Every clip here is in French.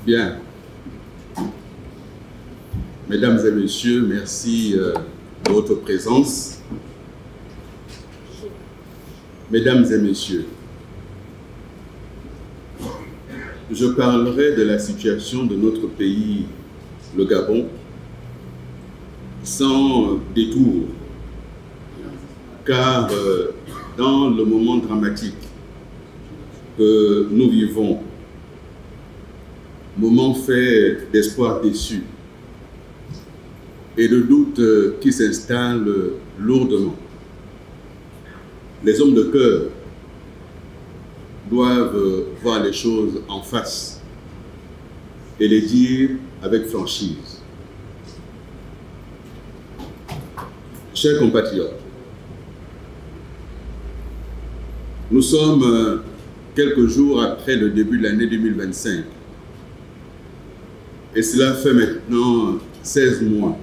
Bien. Mesdames et messieurs, merci de votre présence. Mesdames et messieurs, je parlerai de la situation de notre pays, le Gabon, sans détour, car dans le moment dramatique que nous vivons, moment fait d'espoir déçu et de doute qui s'installe lourdement, les hommes de cœur doivent voir les choses en face et les dire avec franchise. Chers compatriotes, nous sommes quelques jours après le début de l'année 2025 et cela fait maintenant 16 mois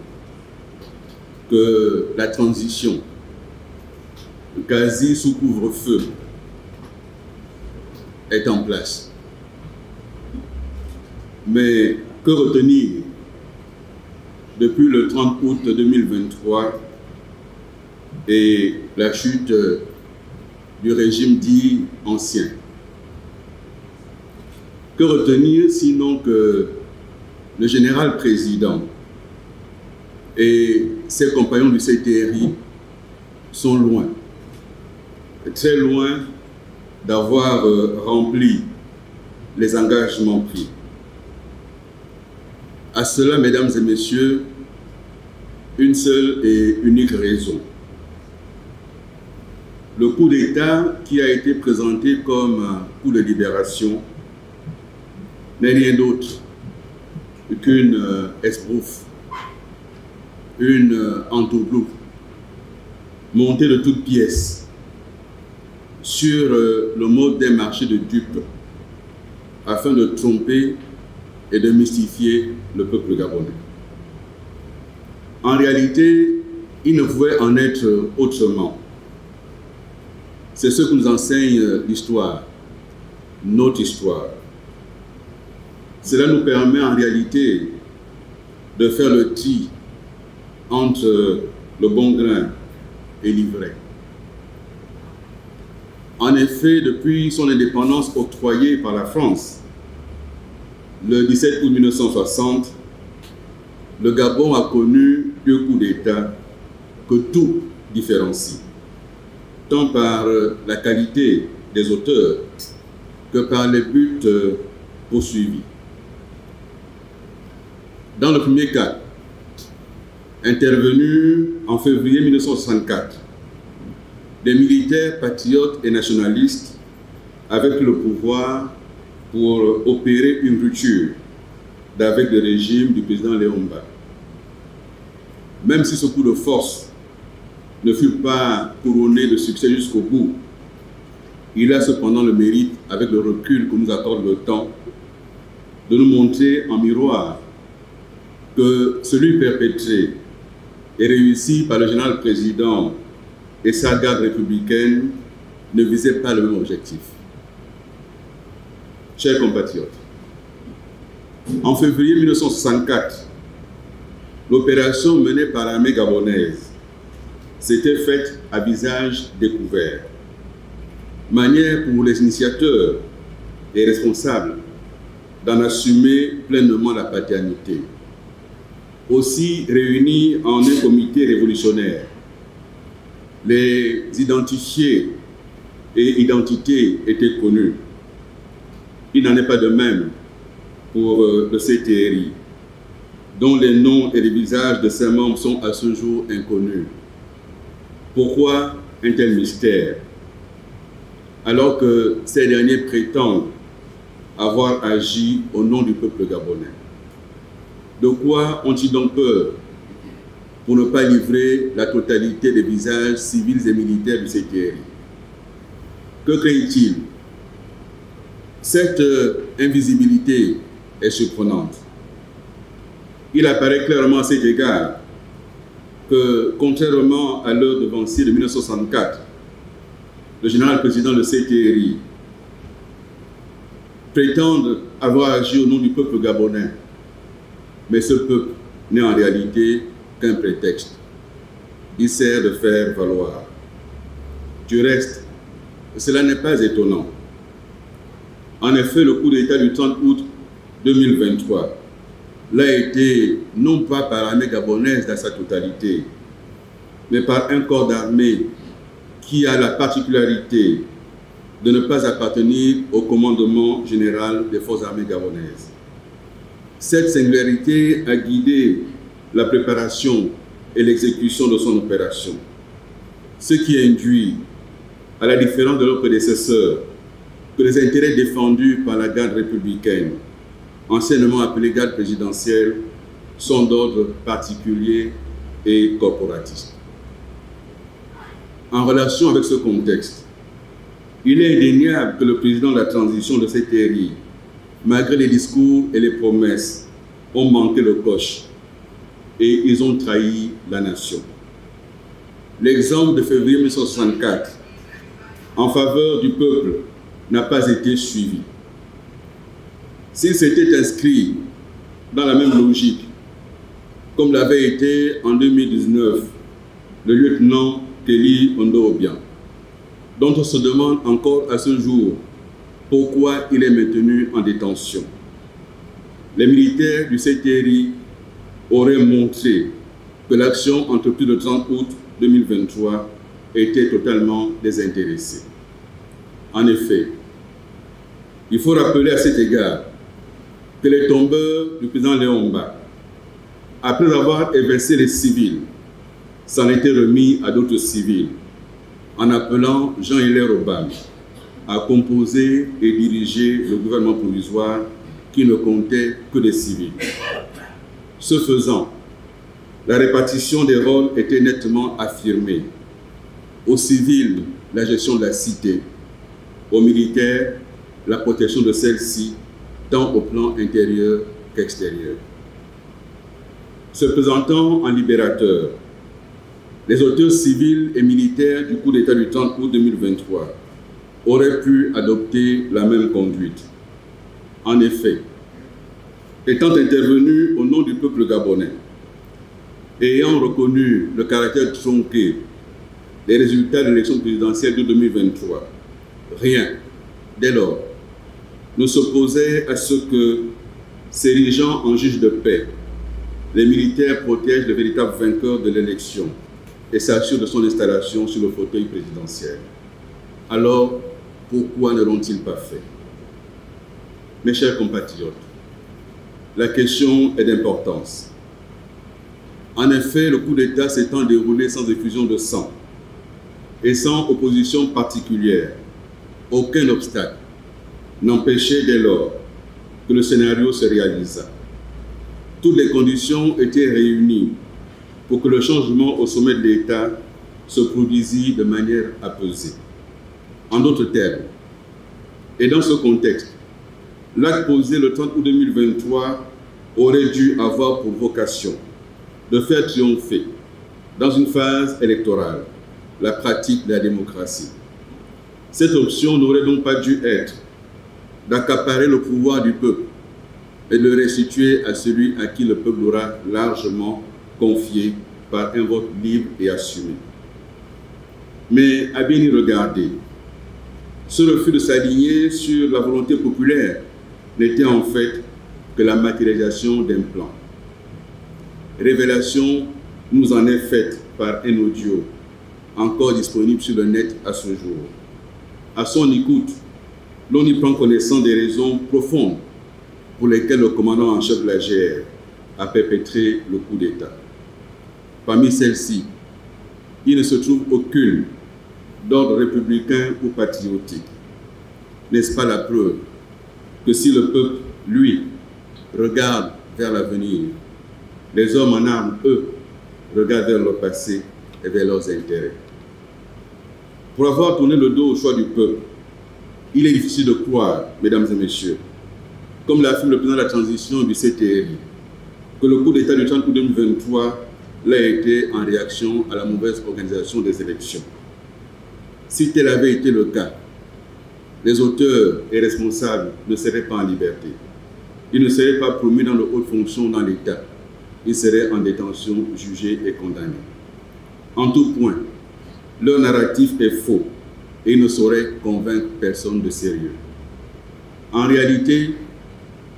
que la transition, quasi sous couvre-feu, est en place. Mais que retenir depuis le 30 août 2023 et la chute du régime dit ancien? Que retenir sinon que le général président et ses compagnons du CTRI sont loin, très loin d'avoir rempli les engagements pris. À cela, mesdames et messieurs, une seule et unique raison. Le coup d'État qui a été présenté comme un coup de libération n'est rien d'autre qu'une esbrouffe, une entourloupe montée de toutes pièces sur le mode des marchés de dupes afin de tromper et de mystifier le peuple gabonais. En réalité, il ne pouvait en être autrement. C'est ce que nous enseigne l'histoire, notre histoire. Cela nous permet en réalité de faire le tri entre le bon grain et l'ivraie. En effet, depuis son indépendance octroyée par la France, le 17 août 1960, le Gabon a connu deux coups d'État que tout différencie, tant par la qualité des auteurs que par les buts poursuivis. Dans le premier cas, intervenu en février 1964, des militaires patriotes et nationalistes avaient pris le pouvoir pour opérer une rupture d'avec le régime du président Léomba. Même si ce coup de force ne fut pas couronné de succès jusqu'au bout, il a cependant le mérite, avec le recul que nous accorde le temps, de nous montrer en miroir que celui perpétré et réussi par le général président et sa garde républicaine ne visait pas le même objectif. Chers compatriotes, en février 1964, l'opération menée par l'armée gabonaise s'était faite à visage découvert, manière pour les initiateurs et responsables d'en assumer pleinement la paternité. Aussi réunis en un comité révolutionnaire, les identifiés et identités étaient connus. Il n'en est pas de même pour le CTRI, dont les noms et les visages de ses membres sont à ce jour inconnus. Pourquoi un tel mystère, alors que ces derniers prétendent avoir agi au nom du peuple gabonais? De quoi ont-ils donc peur pour ne pas livrer la totalité des visages civils et militaires du CTRI? Que craignent-ils? Cette invisibilité est surprenante. Il apparaît clairement à cet égard que, contrairement à l'heure devancier de 1964, le général président de CTRI prétendent avoir agi au nom du peuple gabonais. Mais ce peuple n'est en réalité qu'un prétexte. Il sert de faire valoir. Du reste, cela n'est pas étonnant. En effet, le coup d'État du 30 août 2023 l'a été non pas par l'armée gabonaise dans sa totalité, mais par un corps d'armée qui a la particularité de ne pas appartenir au commandement général des forces armées gabonaises. Cette singularité a guidé la préparation et l'exécution de son opération, ce qui induit, à la différence de leurs prédécesseurs, que les intérêts défendus par la garde républicaine, anciennement appelée garde présidentielle, sont d'ordre particulier et corporatiste. En relation avec ce contexte, il est indéniable que le président de la transition de cette ère, malgré les discours et les promesses, ont manqué le coche et ils ont trahi la nation. L'exemple de février 1964 en faveur du peuple n'a pas été suivi. S'il s'était inscrit dans la même logique, comme l'avait été en 2019 le lieutenant Kelly Ondoobian, dont on se demande encore à ce jour pourquoi il est maintenu en détention. Les militaires du CTRI auraient montré que l'action entreprise le 30 août 2023 était totalement désintéressée. En effet, il faut rappeler à cet égard que les tombeurs du président Léon Mba, après avoir évincé les civils, s'en étaient remis à d'autres civils, en appelant Jean-Hilaire Obama à composer et diriger le gouvernement provisoire qui ne comptait que des civils. Ce faisant, la répartition des rôles était nettement affirmée. Aux civils, la gestion de la cité, aux militaires, la protection de celle-ci, tant au plan intérieur qu'extérieur. Se présentant en libérateur, les auteurs civils et militaires du coup d'État du 30 août 2023 auraient pu adopter la même conduite. En effet, étant intervenus au nom du peuple gabonais, et ayant reconnu le caractère tronqué des résultats de l'élection présidentielle de 2023, rien, dès lors, ne s'opposait à ce que, s'érigeant en juge de paix, les militaires protègent le véritable vainqueur de l'élection et s'assurent de son installation sur le fauteuil présidentiel. Alors, pourquoi ne l'ont-ils pas fait? Mes chers compatriotes, la question est d'importance. En effet, le coup d'État s'étant déroulé sans effusion de sang et sans opposition particulière, aucun obstacle n'empêchait dès lors que le scénario se réalisât. Toutes les conditions étaient réunies pour que le changement au sommet de l'État se produisît de manière apaisée. En d'autres termes, et dans ce contexte, l'acte posé le 30 août 2023 aurait dû avoir pour vocation de faire triompher, dans une phase électorale, la pratique de la démocratie. Cette option n'aurait donc pas dû être d'accaparer le pouvoir du peuple et de le restituer à celui à qui le peuple l'aura largement confié par un vote libre et assumé. Mais à bien y regarder, ce refus de s'aligner sur la volonté populaire n'était en fait que la matérialisation d'un plan. Révélation nous en est faite par un audio encore disponible sur le net à ce jour. À son écoute, l'on y prend connaissance des raisons profondes pour lesquelles le commandant en chef de la GR a perpétré le coup d'État. Parmi celles-ci, il ne se trouve aucune d'ordre républicain ou patriotique. N'est-ce pas la preuve que si le peuple, lui, regarde vers l'avenir, les hommes en armes, eux, regardent vers leur passé et vers leurs intérêts. Pour avoir tourné le dos au choix du peuple, il est difficile de croire, mesdames et messieurs, comme l'affirme le président de la transition du CTRI, que le coup d'État du 30 août 2023 l'a été en réaction à la mauvaise organisation des élections. Si tel avait été le cas, les auteurs et responsables ne seraient pas en liberté. Ils ne seraient pas promus dans de hautes fonctions dans l'État. Ils seraient en détention, jugés et condamnés. En tout point, leur narratif est faux et ils ne sauraient convaincre personne de sérieux. En réalité,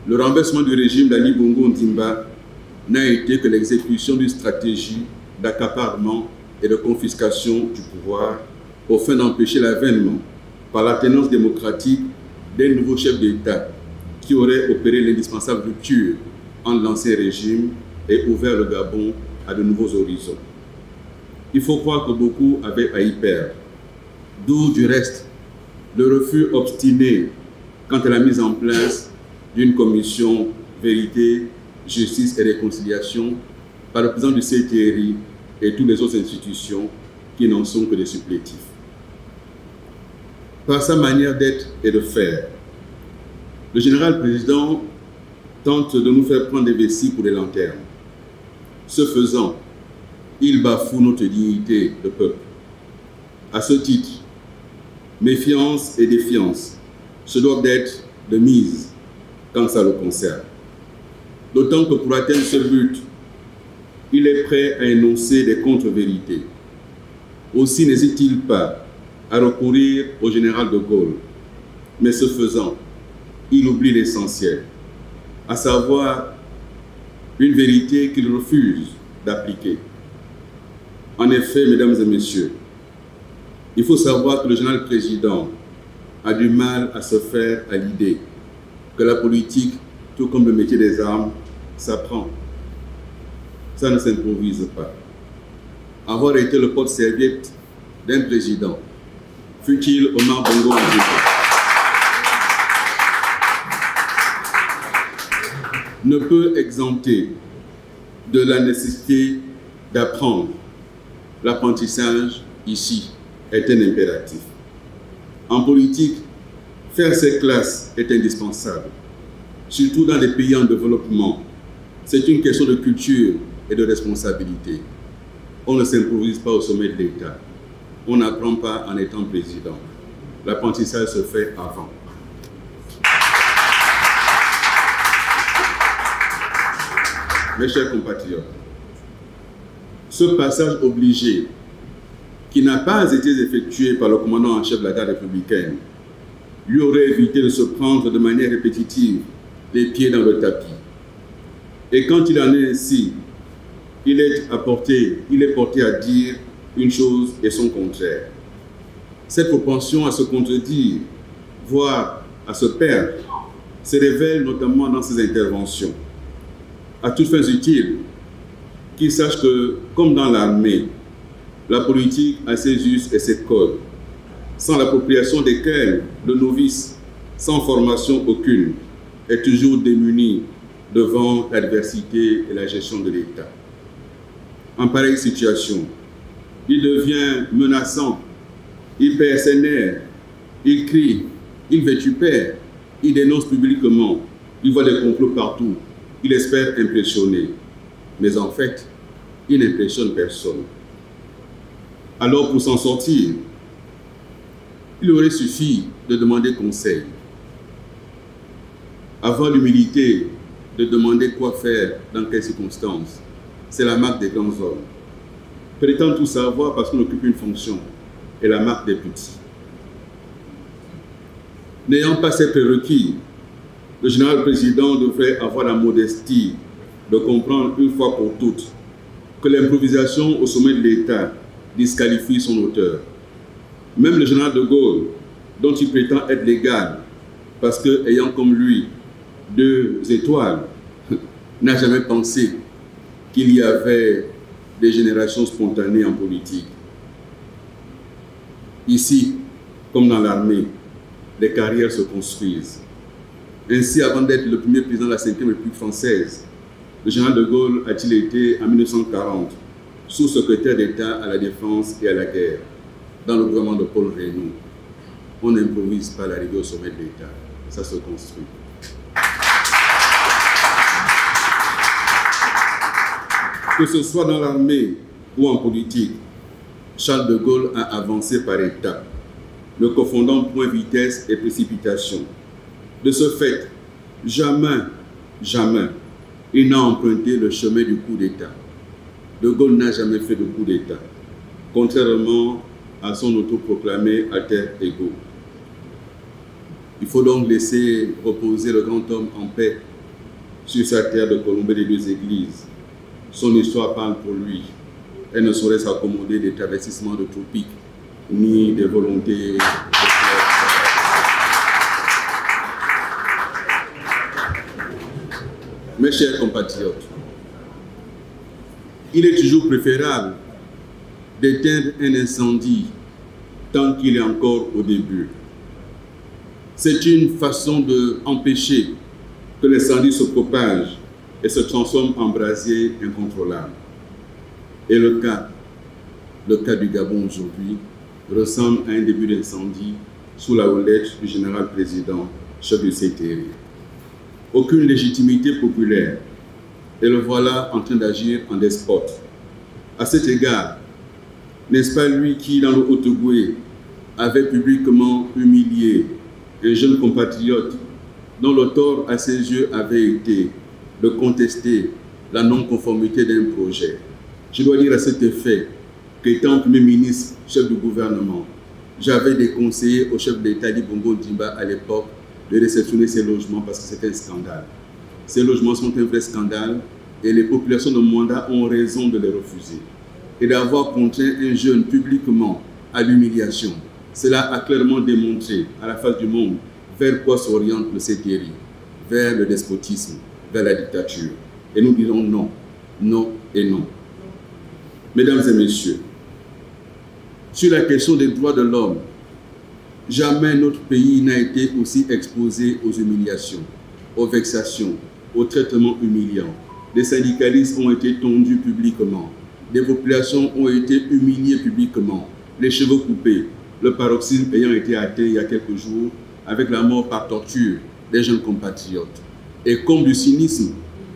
le renversement du régime d'Ali Bongo Ondimba n'a été que l'exécution d'une stratégie d'accaparement et de confiscation du pouvoir au fin d'empêcher l'avènement, par la tenance démocratique, d'un nouveau chef d'État qui aurait opéré l'indispensable rupture entre l'ancien régime et ouvert le Gabon à de nouveaux horizons. Il faut croire que beaucoup avaient à y perdre, d'où du reste le refus obstiné quant à la mise en place d'une commission vérité, justice et réconciliation par le président du CTRI et toutes les autres institutions qui n'en sont que des supplétifs. Par sa manière d'être et de faire, le général président tente de nous faire prendre des vessies pour des lanternes. Ce faisant, il bafoue notre dignité de peuple. À ce titre, méfiance et défiance se doivent d'être de mise quand ça le concerne. D'autant que pour atteindre ce but, il est prêt à énoncer des contre-vérités. Aussi n'hésite-t-il pas à recourir au général de Gaulle. Mais ce faisant, il oublie l'essentiel, à savoir une vérité qu'il refuse d'appliquer. En effet, mesdames et messieurs, il faut savoir que le général président a du mal à se faire à l'idée que la politique, tout comme le métier des armes, s'apprend. Ça ne s'improvise pas. Avoir été le porte-serviette d'un président, fut-il Omar Bongo Ondimba, ne peut exempter de la nécessité d'apprendre. L'apprentissage, ici, est un impératif. En politique, faire ses classes est indispensable, surtout dans les pays en développement. C'est une question de culture et de responsabilité. On ne s'improvise pas au sommet de l'État. On n'apprend pas en étant président. L'apprentissage se fait avant. Mes chers compatriotes, ce passage obligé, qui n'a pas été effectué par le commandant en chef de la garde républicaine, lui aurait évité de se prendre de manière répétitive les pieds dans le tapis. Et quand il en est ainsi, il est porté à dire une chose et son contraire. Cette propension à se contredire, voire à se perdre, se révèle notamment dans ses interventions. À toutes fins utiles, qu'il sache que, comme dans l'armée, la politique a ses us et ses codes, sans l'appropriation desquels le novice, sans formation aucune, est toujours démuni devant l'adversité et la gestion de l'État. En pareille situation, il devient menaçant, il perd ses nerfs, il crie, il vitupère, il dénonce publiquement, il voit des complots partout, il espère impressionner. Mais en fait, il n'impressionne personne. Alors pour s'en sortir, il aurait suffi de demander conseil. Avoir l'humilité de demander quoi faire dans quelles circonstances, c'est la marque des grands hommes. Prétendre tout savoir parce qu'on occupe une fonction est la marque des petits. N'ayant pas ces prérequis, le général président devrait avoir la modestie de comprendre une fois pour toutes que l'improvisation au sommet de l'État disqualifie son auteur. Même le général de Gaulle, dont il prétend être légal, parce que, ayant comme lui 2 étoiles, n'a jamais pensé qu'il y avait des générations spontanées en politique. Ici, comme dans l'armée, les carrières se construisent. Ainsi, avant d'être le premier président de la 5e République française, le général de Gaulle a-t-il été, en 1940, sous-secrétaire d'État à la Défense et à la Guerre, dans le gouvernement de Paul Reynaud. On n'improvise pas l'arrivée au sommet de l'État, ça se construit. Que ce soit dans l'armée ou en politique, Charles de Gaulle a avancé par étapes. ne confondant point vitesse et précipitation. De ce fait, jamais, il n'a emprunté le chemin du coup d'État. De Gaulle n'a jamais fait de coup d'État, contrairement à son autoproclamé alter ego. Il faut donc laisser reposer le grand homme en paix sur sa terre de Colombey des deux églises. Son histoire parle pour lui. Elle ne saurait s'accommoder des travestissements de tropiques, ni des volontés de Mes chers compatriotes, il est toujours préférable d'éteindre un incendie tant qu'il est encore au début. C'est une façon d'empêcher que l'incendie se propage et se transforme en brasier incontrôlable. Et le cas du Gabon aujourd'hui ressemble à un début d'incendie sous la houlette du général président, chef du CTRI. Aucune légitimité populaire, et le voilà en train d'agir en despote. À cet égard, n'est-ce pas lui qui, dans le Haut-Ogooué, avait publiquement humilié un jeune compatriote dont le tort à ses yeux avait été de contester la non-conformité d'un projet? Je dois dire à cet effet qu'étant Premier ministre, chef du gouvernement, j'avais déconseillé au chef d'État Ali Bongo Ondimba à l'époque de réceptionner ces logements parce que c'était un scandale. Ces logements sont un vrai scandale et les populations de Mwanda ont raison de les refuser. Et d'avoir contraint un jeune publiquement à l'humiliation, cela a clairement démontré à la face du monde vers quoi s'oriente le CTRI, vers le despotisme, vers la dictature. Et nous dirons non, non et non. Mesdames et messieurs, sur la question des droits de l'homme, jamais notre pays n'a été aussi exposé aux humiliations, aux vexations, aux traitements humiliants. Des syndicalistes ont été tondus publiquement, des populations ont été humiliées publiquement, les cheveux coupés, le paroxysme ayant été atteint il y a quelques jours avec la mort par torture des jeunes compatriotes. Et comme du cynisme,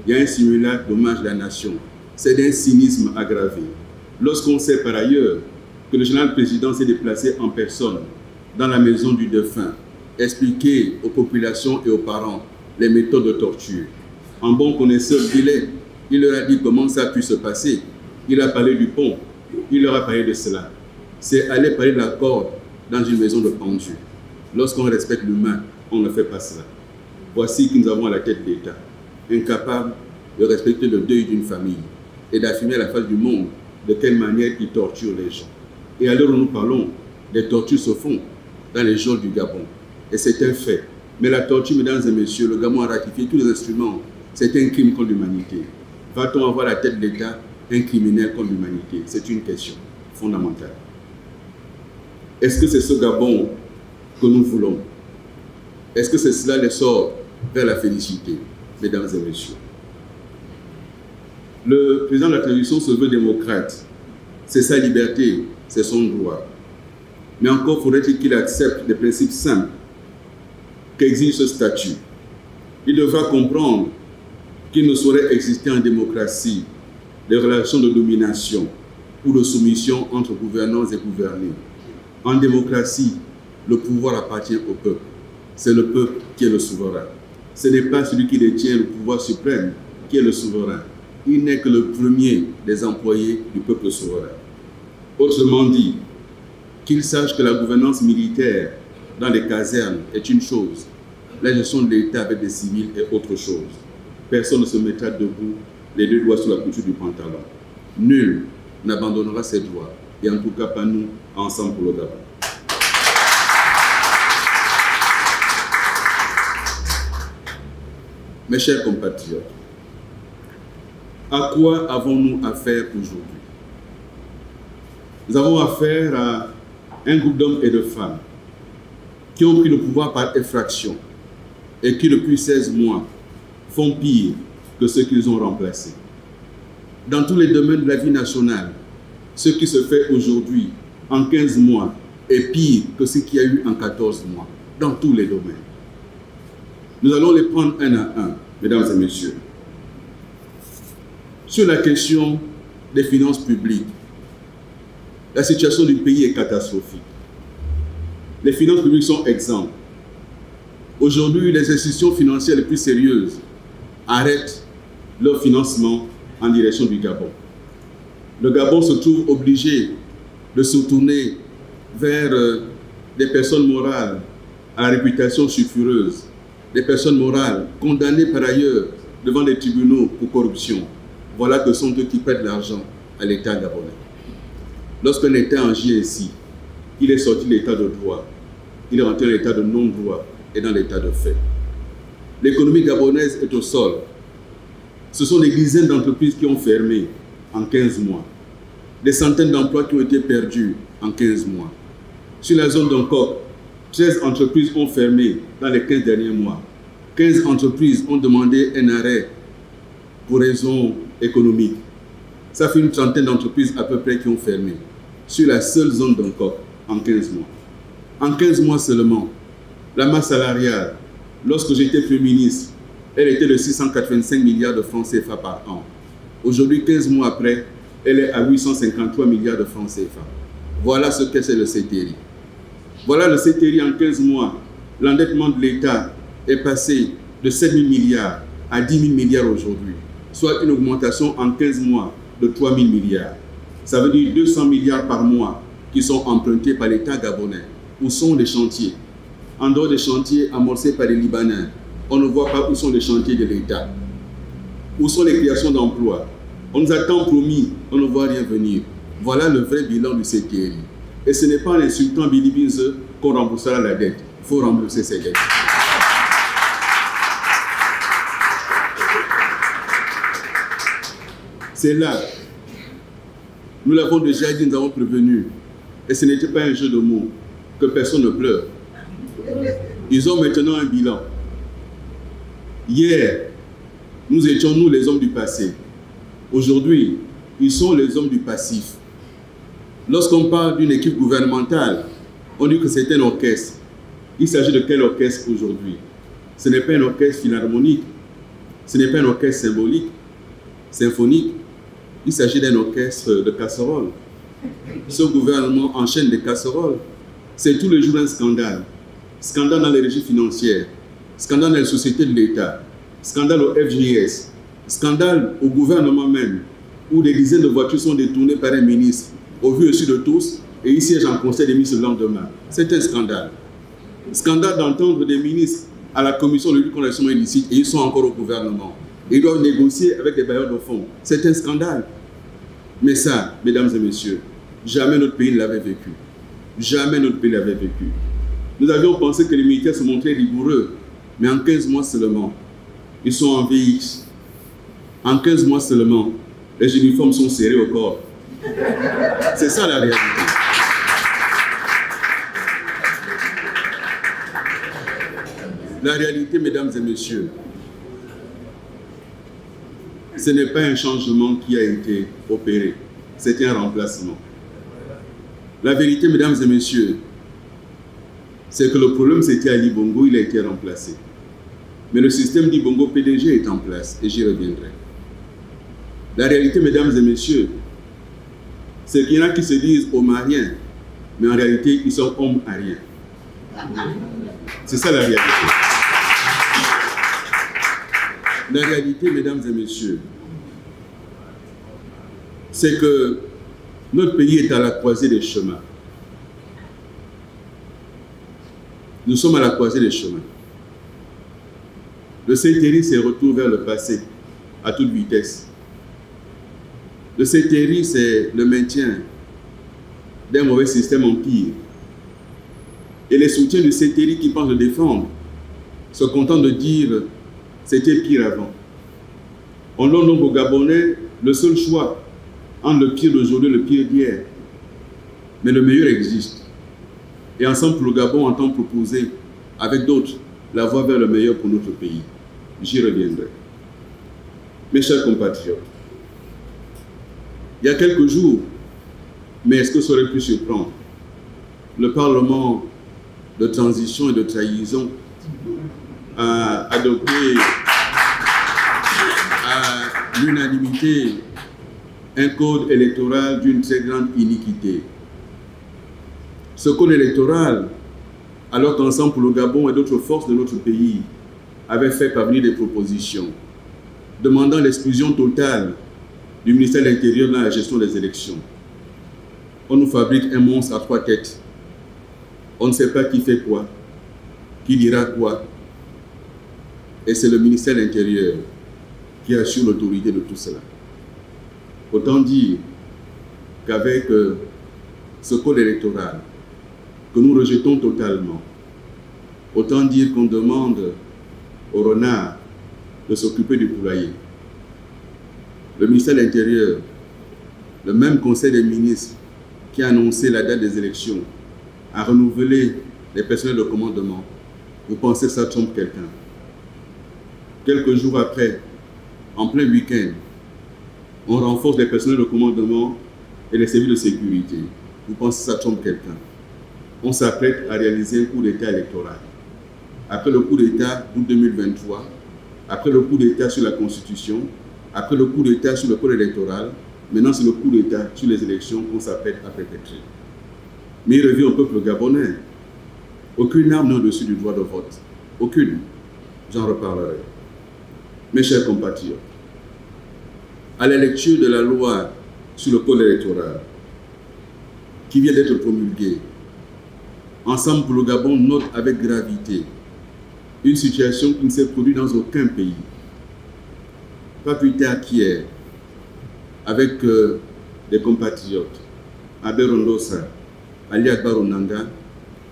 il y a un simulacre d'hommage à la nation. C'est d'un cynisme aggravé. Lorsqu'on sait par ailleurs que le général président s'est déplacé en personne dans la maison du défunt, expliquer aux populations et aux parents les méthodes de torture. En bon connaisseur d'Illet, il leur a dit comment ça a pu se passer. Il a parlé du pont, il leur a parlé de cela. C'est aller parler de la corde dans une maison de pendu. Lorsqu'on respecte l'humain, on ne fait pas cela. Voici que nous avons à la tête d'État, incapable de respecter le deuil d'une famille et d'affirmer à la face du monde de quelle manière il torture les gens. Et à l'heure où nous parlons, les tortures se font dans les geôles du Gabon. Et c'est un fait. Mais la torture, mesdames et messieurs, le Gabon a ratifié tous les instruments. C'est un crime contre l'humanité. Va-t-on avoir à la tête de l'État un criminel contre l'humanité? C'est une question fondamentale. Est-ce que c'est ce Gabon que nous voulons? Est-ce que c'est cela l'essor vers la félicité, mesdames et messieurs? Le président de la transition se veut démocrate. C'est sa liberté, c'est son droit. Mais encore faudrait-il qu'il accepte des principes simples qu'exige ce statut. Il devra comprendre qu'il ne saurait exister en démocratie des relations de domination ou de soumission entre gouvernants et gouvernés. En démocratie, le pouvoir appartient au peuple. C'est le peuple qui est le souverain. Ce n'est pas celui qui détient le pouvoir suprême qui est le souverain. Il n'est que le premier des employés du peuple souverain. Autrement dit, qu'il sache que la gouvernance militaire dans les casernes est une chose, la gestion de l'État avec des civils est autre chose. Personne ne se mettra debout, les deux doigts sur la couture du pantalon. Nul n'abandonnera ses droits, et en tout cas pas nous, ensemble pour le Gabon. Mes chers compatriotes, à quoi avons-nous affaire aujourd'hui? Nous avons affaire à un groupe d'hommes et de femmes qui ont pris le pouvoir par effraction et qui, depuis 16 mois, font pire que ceux qu'ils ont remplacés. Dans tous les domaines de la vie nationale, ce qui se fait aujourd'hui en 15 mois est pire que ce qu'il y a eu en 14 mois, dans tous les domaines. Nous allons les prendre un à un, mesdames et messieurs. Sur la question des finances publiques, la situation du pays est catastrophique. Les finances publiques sont exemptes. Aujourd'hui, les institutions financières les plus sérieuses arrêtent leur financement en direction du Gabon. Le Gabon se trouve obligé de se tourner vers des personnes morales à la réputation sulfureuse, des personnes morales condamnées par ailleurs devant les tribunaux pour corruption. Voilà que sont eux qui prêtent l'argent à l'État gabonais. Lorsqu'un État agit ainsi, il est sorti de l'état de droit, il est rentré dans l'état de non-droit et dans l'état de fait. L'économie gabonaise est au sol. Ce sont des dizaines d'entreprises qui ont fermé en 15 mois. Des centaines d'emplois qui ont été perdus en 15 mois. Sur la zone d'Onkok, 13 entreprises ont fermé dans les 15 derniers mois. 15 entreprises ont demandé un arrêt pour raisons économiques. Ça fait une trentaine d'entreprises à peu près qui ont fermé sur la seule zone d'Onkok en 15 mois. En 15 mois seulement, la masse salariale, lorsque j'étais Premier ministre, elle était de 685 milliards de francs CFA par an. Aujourd'hui, 15 mois après, elle est à 853 milliards de francs CFA. Voilà ce que c'est le CTRI. Voilà le CTRI en 15 mois. L'endettement de l'État est passé de 7 000 milliards à 10 000 milliards aujourd'hui, soit une augmentation en 15 mois de 3 000 milliards. Ça veut dire 200 milliards par mois qui sont empruntés par l'État gabonais. Où sont les chantiers? En dehors des chantiers amorcés par les Libanais, on ne voit pas où sont les chantiers de l'État. Où sont les créations d'emplois? On nous a tant promis, on ne voit rien venir. Voilà le vrai bilan du CTRI. Et ce n'est pas en insultant Billy Binze qu'on remboursera la dette. Il faut rembourser ces dettes. C'est là. Nous l'avons déjà dit, nous avons prévenu. Et ce n'était pas un jeu de mots. Que personne ne pleure. Ils ont maintenant un bilan. Hier, nous étions nous les hommes du passé. Aujourd'hui, ils sont les hommes du passif. Lorsqu'on parle d'une équipe gouvernementale, on dit que c'est un orchestre. Il s'agit de quel orchestre aujourd'hui? Ce n'est pas un orchestre philharmonique, ce n'est pas un orchestre symbolique, symphonique. Il s'agit d'un orchestre de casseroles. Ce gouvernement enchaîne des casseroles. C'est tous les jours un scandale. Scandale dans les régies financières, scandale dans les sociétés de l'État, scandale au FGS, scandale au gouvernement même, où des dizaines de voitures sont détournées par un ministre, au vu aussi de tous, et il siège en conseil des ministres le lendemain. C'est un scandale. Scandale d'entendre des ministres à la commission de lutte contre l'action illicite et ils sont encore au gouvernement. Et ils doivent négocier avec des bailleurs de fonds. C'est un scandale. Mais ça, mesdames et messieurs, jamais notre pays ne l'avait vécu. Jamais notre pays ne l'avait vécu. Nous avions pensé que les militaires se montraient rigoureux, mais en 15 mois seulement, ils sont en VX. En 15 mois seulement, les uniformes sont serrés au corps. C'est ça la réalité. La réalité, mesdames et messieurs, ce n'est pas un changement qui a été opéré, c'est un remplacement. La vérité, mesdames et messieurs, c'est que le problème c'était Ali Bongo, il a été remplacé. Mais le système d'Ibongo PDG est en place et j'y reviendrai. La réalité, mesdames et messieurs, c'est qu'il y en a qui se disent homariens, mais en réalité, ils sont hommes à rien. C'est ça la réalité. La réalité, mesdames et messieurs, c'est que notre pays est à la croisée des chemins. Nous sommes à la croisée des chemins. Le CTRI, c'est retour vers le passé, à toute vitesse. Le CTRI, c'est le maintien d'un mauvais système en pire. Et les soutiens du CTRI qui pensent le défendre se contentent de dire c'était pire avant. On donne donc aux Gabonais le seul choix entre le pire d'aujourd'hui et le pire d'hier. Mais le meilleur existe. Et ensemble pour le Gabon, on entend proposer avec d'autres la voie vers le meilleur pour notre pays. J'y reviendrai. Mes chers compatriotes, il y a quelques jours, mais est-ce que ça aurait pu surprendre, le Parlement de transition et de trahison a adopté à l'unanimité un code électoral d'une très grande iniquité. Ce code électoral alors qu'Ensemble pour le Gabon et d'autres forces de notre pays avaient fait parvenir des propositions demandant l'exclusion totale du ministère de l'Intérieur dans la gestion des élections. On nous fabrique un monstre à 3 têtes. On ne sait pas qui fait quoi, qui dira quoi. Et c'est le ministère de l'Intérieur qui assure l'autorité de tout cela. Autant dire qu'avec ce code électoral que nous rejetons totalement, autant dire qu'on demande au renard de s'occuper du poulailler. Le ministère de l'Intérieur, le même Conseil des ministres qui a annoncé la date des élections, a renouvelé les personnels de commandement. Vous pensez que ça trompe quelqu'un? Quelques jours après, en plein week-end, on renforce les personnels de commandement et les services de sécurité. Vous pensez que ça trompe quelqu'un? On s'apprête à réaliser un coup d'État électoral. Après le coup d'État d'août 2023, après le coup d'État sur la Constitution, après le coup d'État sur le code électoral, maintenant c'est le coup d'État sur les élections qu'on s'apprête à perpétrer. Mais il revient au peuple gabonais. Aucune arme n'est au-dessus du droit de vote. Aucune. J'en reparlerai. Mes chers compatriotes, à la lecture de la loi sur le code électoral qui vient d'être promulguée, Ensemble pour le Gabon note avec gravité une situation qui ne s'est produite dans aucun pays. Pas plus tard qu'hier, avec des compatriotes, Abel Rondosa, Ali Akbar Onanga,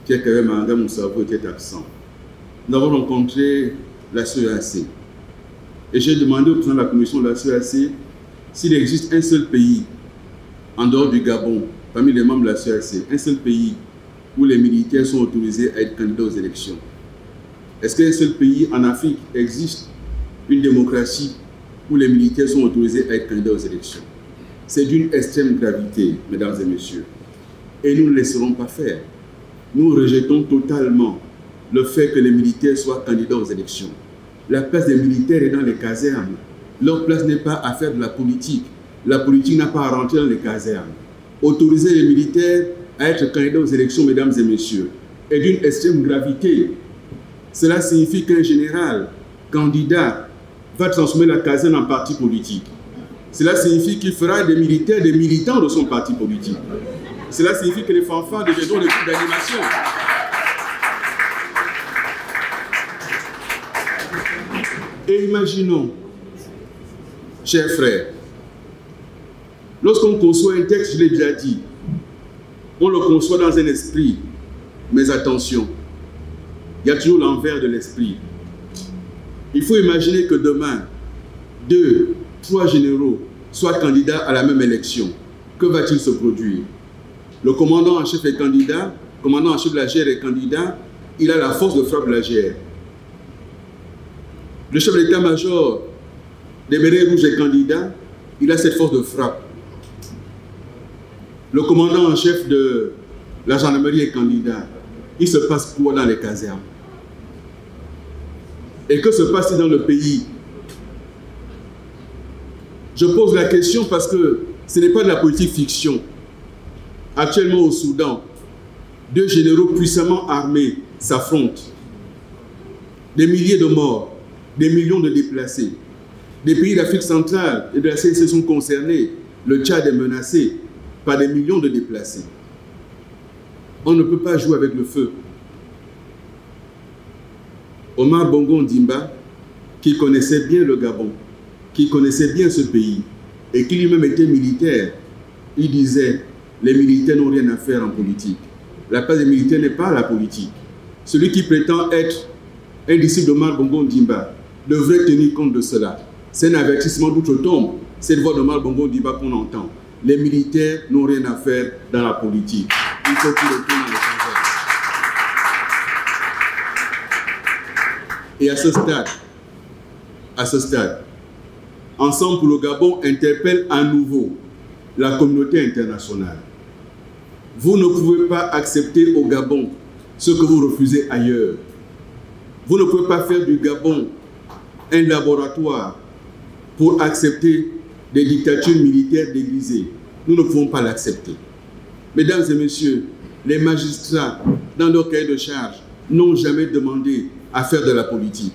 Pierre Kawé Mahanga Moussavo était absent. Nous avons rencontré la CEAC. Et j'ai demandé au président de la commission de la CEAC s'il existe un seul pays, en dehors du Gabon, parmi les membres de la CEAC, un seul pays où les militaires sont autorisés à être candidats aux élections. Est-ce qu'un seul pays en Afrique existe une démocratie où les militaires sont autorisés à être candidats aux élections? C'est d'une extrême gravité, mesdames et messieurs. Et nous ne laisserons pas faire. Nous rejetons totalement le fait que les militaires soient candidats aux élections. La place des militaires est dans les casernes. Leur place n'est pas à faire de la politique. La politique n'a pas à rentrer dans les casernes. Autoriser les militaires à être candidats aux élections, mesdames et messieurs, est d'une extrême gravité. Cela signifie qu'un général candidat va transformer la caserne en parti politique. Cela signifie qu'il fera des militaires des militants de son parti politique. Cela signifie que les fanfares deviendront des groupes d'animation. Et imaginons, chers frères, lorsqu'on conçoit un texte, je l'ai déjà dit, on le conçoit dans un esprit, mais attention, il y a toujours l'envers de l'esprit. Il faut imaginer que demain, 2, 3 généraux soient candidats à la même élection. Que va-t-il se produire? Le commandant en chef est candidat, le commandant en chef de la GR est candidat, il a la force de frappe de la GR. Le chef de l'état-major des Bérets Rouges est candidat, il a cette force de frappe. Le commandant en chef de la gendarmerie est candidat. Il se passe quoi dans les casernes? Et que se passe-t-il dans le pays? Je pose la question parce que ce n'est pas de la politique fiction. Actuellement au Soudan, 2 généraux puissamment armés s'affrontent. Des milliers de morts, des millions de déplacés. Des pays d'Afrique centrale et de la CEC sont concernés. Le Tchad est menacé par des millions de déplacés. On ne peut pas jouer avec le feu. Omar Bongo Ondimba, qui connaissait bien le Gabon, qui connaissait bien ce pays, et qui lui-même était militaire, il disait, les militaires n'ont rien à faire en politique. La place des militaires n'est pas la politique. Celui qui prétend être un disciple d'Omar Bongo Ondimba devrait tenir compte de cela. C'est un avertissement d'outre-tombe, cette voix d'Omar Bongo Ondimba qu'on entend. Les militaires n'ont rien à faire dans la politique. Il faut qu'ils retournent dans les casernes. Et à ce stade, Ensemble pour le Gabon interpelle à nouveau la communauté internationale. Vous ne pouvez pas accepter au Gabon ce que vous refusez ailleurs. Vous ne pouvez pas faire du Gabon un laboratoire pour accepter des dictatures militaires déguisées. Nous ne pouvons pas l'accepter. Mesdames et messieurs, les magistrats, dans leur cahier de charge, n'ont jamais demandé à faire de la politique.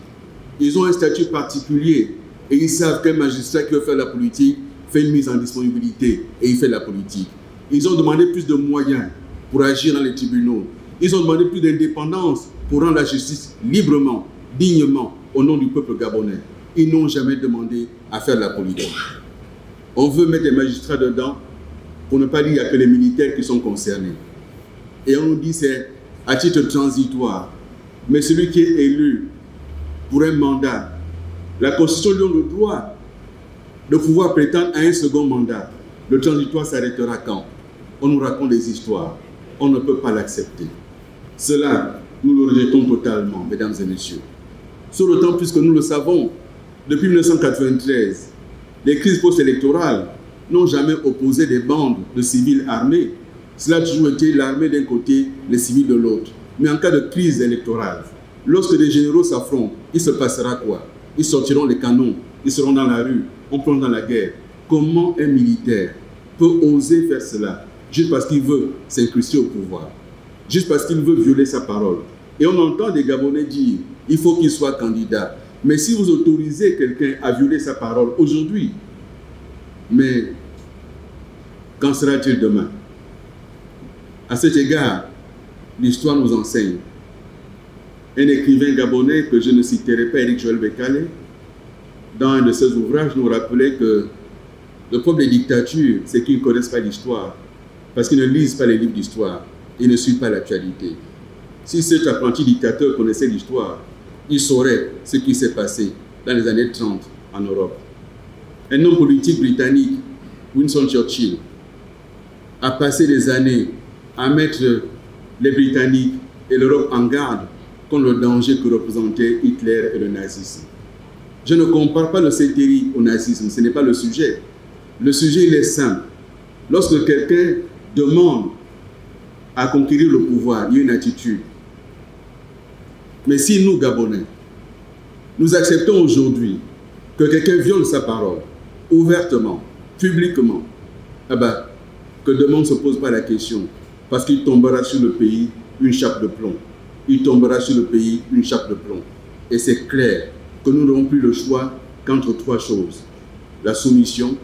Ils ont un statut particulier et ils savent qu'un magistrat qui veut faire la politique fait une mise en disponibilité et il fait la politique. Ils ont demandé plus de moyens pour agir dans les tribunaux. Ils ont demandé plus d'indépendance pour rendre la justice librement, dignement, au nom du peuple gabonais. Ils n'ont jamais demandé à faire de la politique. On veut mettre des magistrats dedans pour ne pas dire qu'il n'y a que les militaires qui sont concernés. Et on nous dit c'est à titre transitoire. Mais celui qui est élu pour un mandat, la Constitution lui donne le droit de pouvoir prétendre à un second mandat. Le transitoire s'arrêtera quand? On nous raconte des histoires. On ne peut pas l'accepter. Cela, nous le rejetons totalement, mesdames et messieurs. Sur le temps, puisque nous le savons, depuis 1993, les crises post-électorales n'ont jamais opposé des bandes de civils armés. Cela a toujours été l'armée d'un côté, les civils de l'autre. Mais en cas de crise électorale, lorsque des généraux s'affrontent, il se passera quoi? Ils sortiront les canons, ils seront dans la rue, on prend dans la guerre. Comment un militaire peut oser faire cela juste parce qu'il veut s'incruster au pouvoir, juste parce qu'il veut violer sa parole? Et on entend des Gabonais dire il faut qu'il soit candidat. Mais si vous autorisez quelqu'un à violer sa parole aujourd'hui, mais qu'en sera-t-il demain? À cet égard, l'histoire nous enseigne. Un écrivain gabonais que je ne citerai pas, Éric Joël Bekale, dans un de ses ouvrages, nous rappelait que le problème des dictatures, c'est qu'ils ne connaissent pas l'histoire, parce qu'ils ne lisent pas les livres d'histoire, ils ne suivent pas l'actualité. Si cet apprenti dictateur connaissait l'histoire, il saurait ce qui s'est passé dans les années 30 en Europe. Un homme politique britannique, Winston Churchill, a passé des années à mettre les Britanniques et l'Europe en garde contre le danger que représentaient Hitler et le nazisme. Je ne compare pas le CTI au nazisme, ce n'est pas le sujet. Le sujet, il est simple. Lorsque quelqu'un demande à conquérir le pouvoir, il y a une attitude. Mais si nous, Gabonais, nous acceptons aujourd'hui que quelqu'un viole sa parole, ouvertement, publiquement, eh ben, que demain on ne se pose pas la question, parce qu'il tombera sur le pays une chape de plomb. Il tombera sur le pays une chape de plomb. Et c'est clair que nous n'aurons plus le choix qu'entre trois choses: la soumission,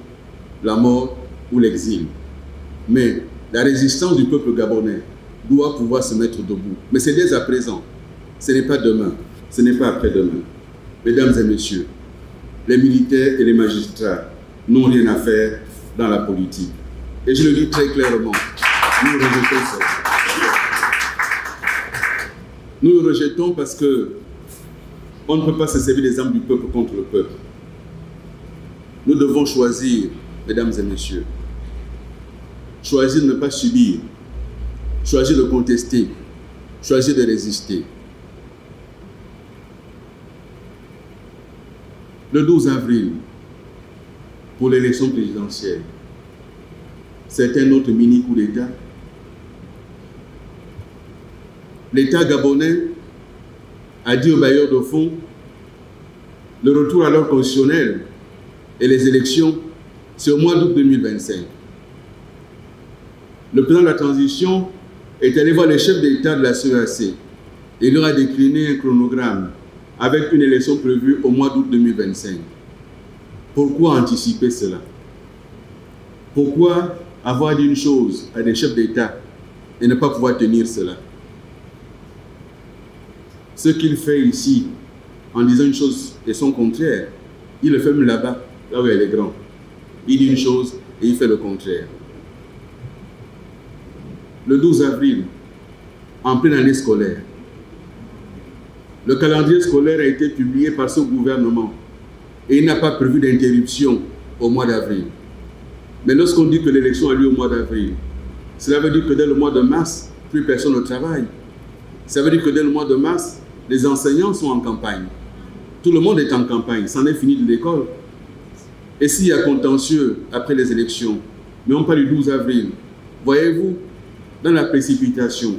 la mort ou l'exil. Mais la résistance du peuple gabonais doit pouvoir se mettre debout. Mais c'est dès à présent. Ce n'est pas demain, ce n'est pas après-demain. Mesdames et messieurs, les militaires et les magistrats n'ont rien à faire dans la politique. Et je le dis très clairement, nous rejetons ça. Nous le rejetons parce que on ne peut pas se servir des armes du peuple contre le peuple. Nous devons choisir, mesdames et messieurs, choisir de ne pas subir, choisir de contester, choisir de résister. Le 12 avril, pour l'élection présidentielle, c'est un autre mini coup d'État. L'État gabonais a dit aux bailleurs de fonds le retour à l'ordre constitutionnel et les élections, c'est au mois d'août 2025. Le président de la transition est allé voir les chefs d'État de la CEAC et il leur a décliné un chronogramme avec une élection prévue au mois d'août 2025. Pourquoi anticiper cela? Pourquoi avoir dit une chose à des chefs d'État et ne pas pouvoir tenir cela? Ce qu'il fait ici, en disant une chose et son contraire, il le fait même là-bas, là où il est grand. Il dit une chose et il fait le contraire. Le 12 avril, en pleine année scolaire, le calendrier scolaire a été publié par ce gouvernement et il n'a pas prévu d'interruption au mois d'avril. Mais lorsqu'on dit que l'élection a lieu au mois d'avril, cela veut dire que dès le mois de mars, plus personne ne travaille. Ça veut dire que dès le mois de mars, les enseignants sont en campagne. Tout le monde est en campagne, c'en est fini de l'école. Et s'il y a contentieux après les élections, mais on parle du 12 avril, voyez-vous, dans la précipitation,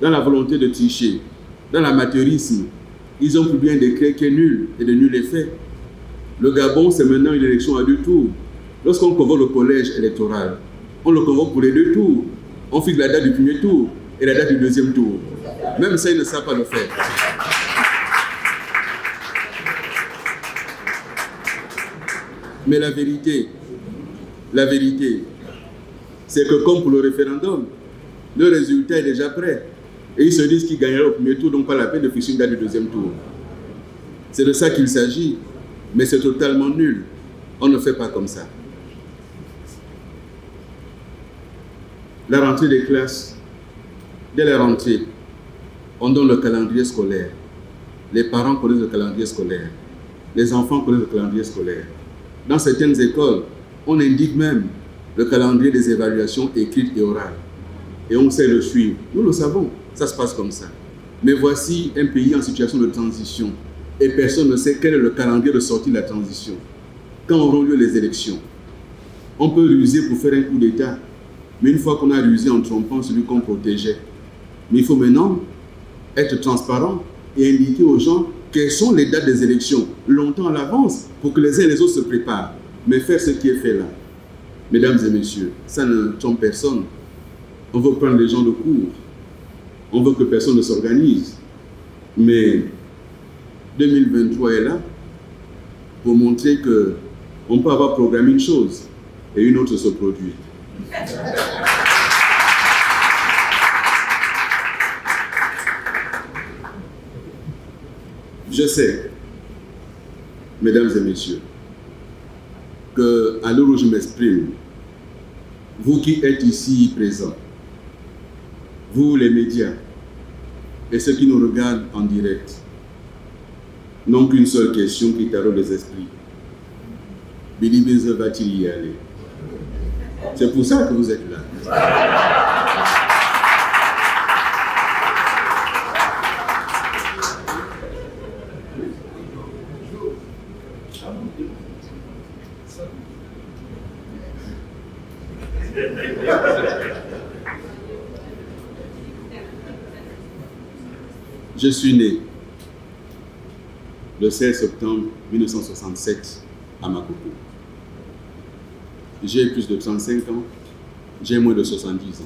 dans la volonté de tricher, dans l'amateurisme, ils ont publié un décret qui est nul et de nul effet. Le Gabon, c'est maintenant une élection à 2 tours. Lorsqu'on convoque le collège électoral, on le convoque pour les 2 tours. On fixe la date du premier tour et la date du deuxième tour. Même ça, ils ne savent pas le faire. Mais la vérité, c'est que comme pour le référendum, le résultat est déjà prêt. Et ils se disent qu'ils gagneraient au premier tour, donc pas la peine de fixer une date du deuxième tour. C'est de ça qu'il s'agit, mais c'est totalement nul. On ne fait pas comme ça. La rentrée des classes, dès la rentrée, on donne le calendrier scolaire. Les parents connaissent le calendrier scolaire. Les enfants connaissent le calendrier scolaire. Dans certaines écoles, on indique même le calendrier des évaluations écrites et orales. Et on sait le suivre. Nous le savons, ça se passe comme ça. Mais voici un pays en situation de transition. Et personne ne sait quel est le calendrier de sortie de la transition. Quand auront lieu les élections, on peut ruser pour faire un coup d'État. Mais une fois qu'on a rusé en trompant celui qu'on protégeait, mais il faut maintenant être transparent et indiquer aux gens quelles sont les dates des élections longtemps à l'avance pour que les uns et les autres se préparent. Mais faire ce qui est fait là, mesdames et messieurs, ça ne trompe personne. On veut prendre les gens de court. On veut que personne ne s'organise. Mais 2023 est là pour montrer qu'on peut avoir programmé une chose et une autre se produit. Je sais, mesdames et messieurs, qu'à l'heure où je m'exprime, vous qui êtes ici présents, vous les médias et ceux qui nous regardent en direct, n'ont qu'une seule question qui taraude les esprits. Bili Beze va-t-il y aller? C'est pour ça que vous êtes là. Je suis né le 16 septembre 1967 à Makoko. J'ai plus de 35 ans, j'ai moins de 70 ans.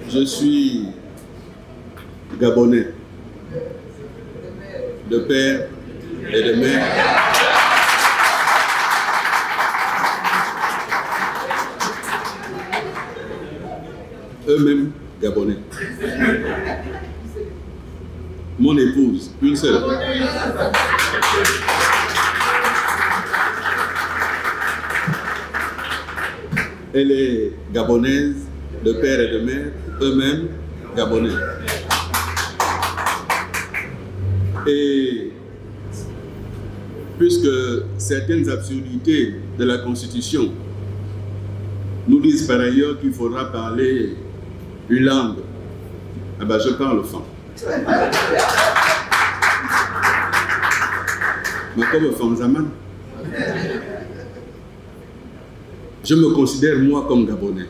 Je suis Gabonais, de père et de mère. Eux-mêmes Gabonais. Mon épouse, une seule. Elle est gabonaise, de père et de mère, eux-mêmes Gabonais. Et puisque certaines absurdités de la Constitution nous disent par ailleurs qu'il faudra parler une langue, ah ben je parle fan. Mais comme Fanzaman, je me considère moi comme Gabonais.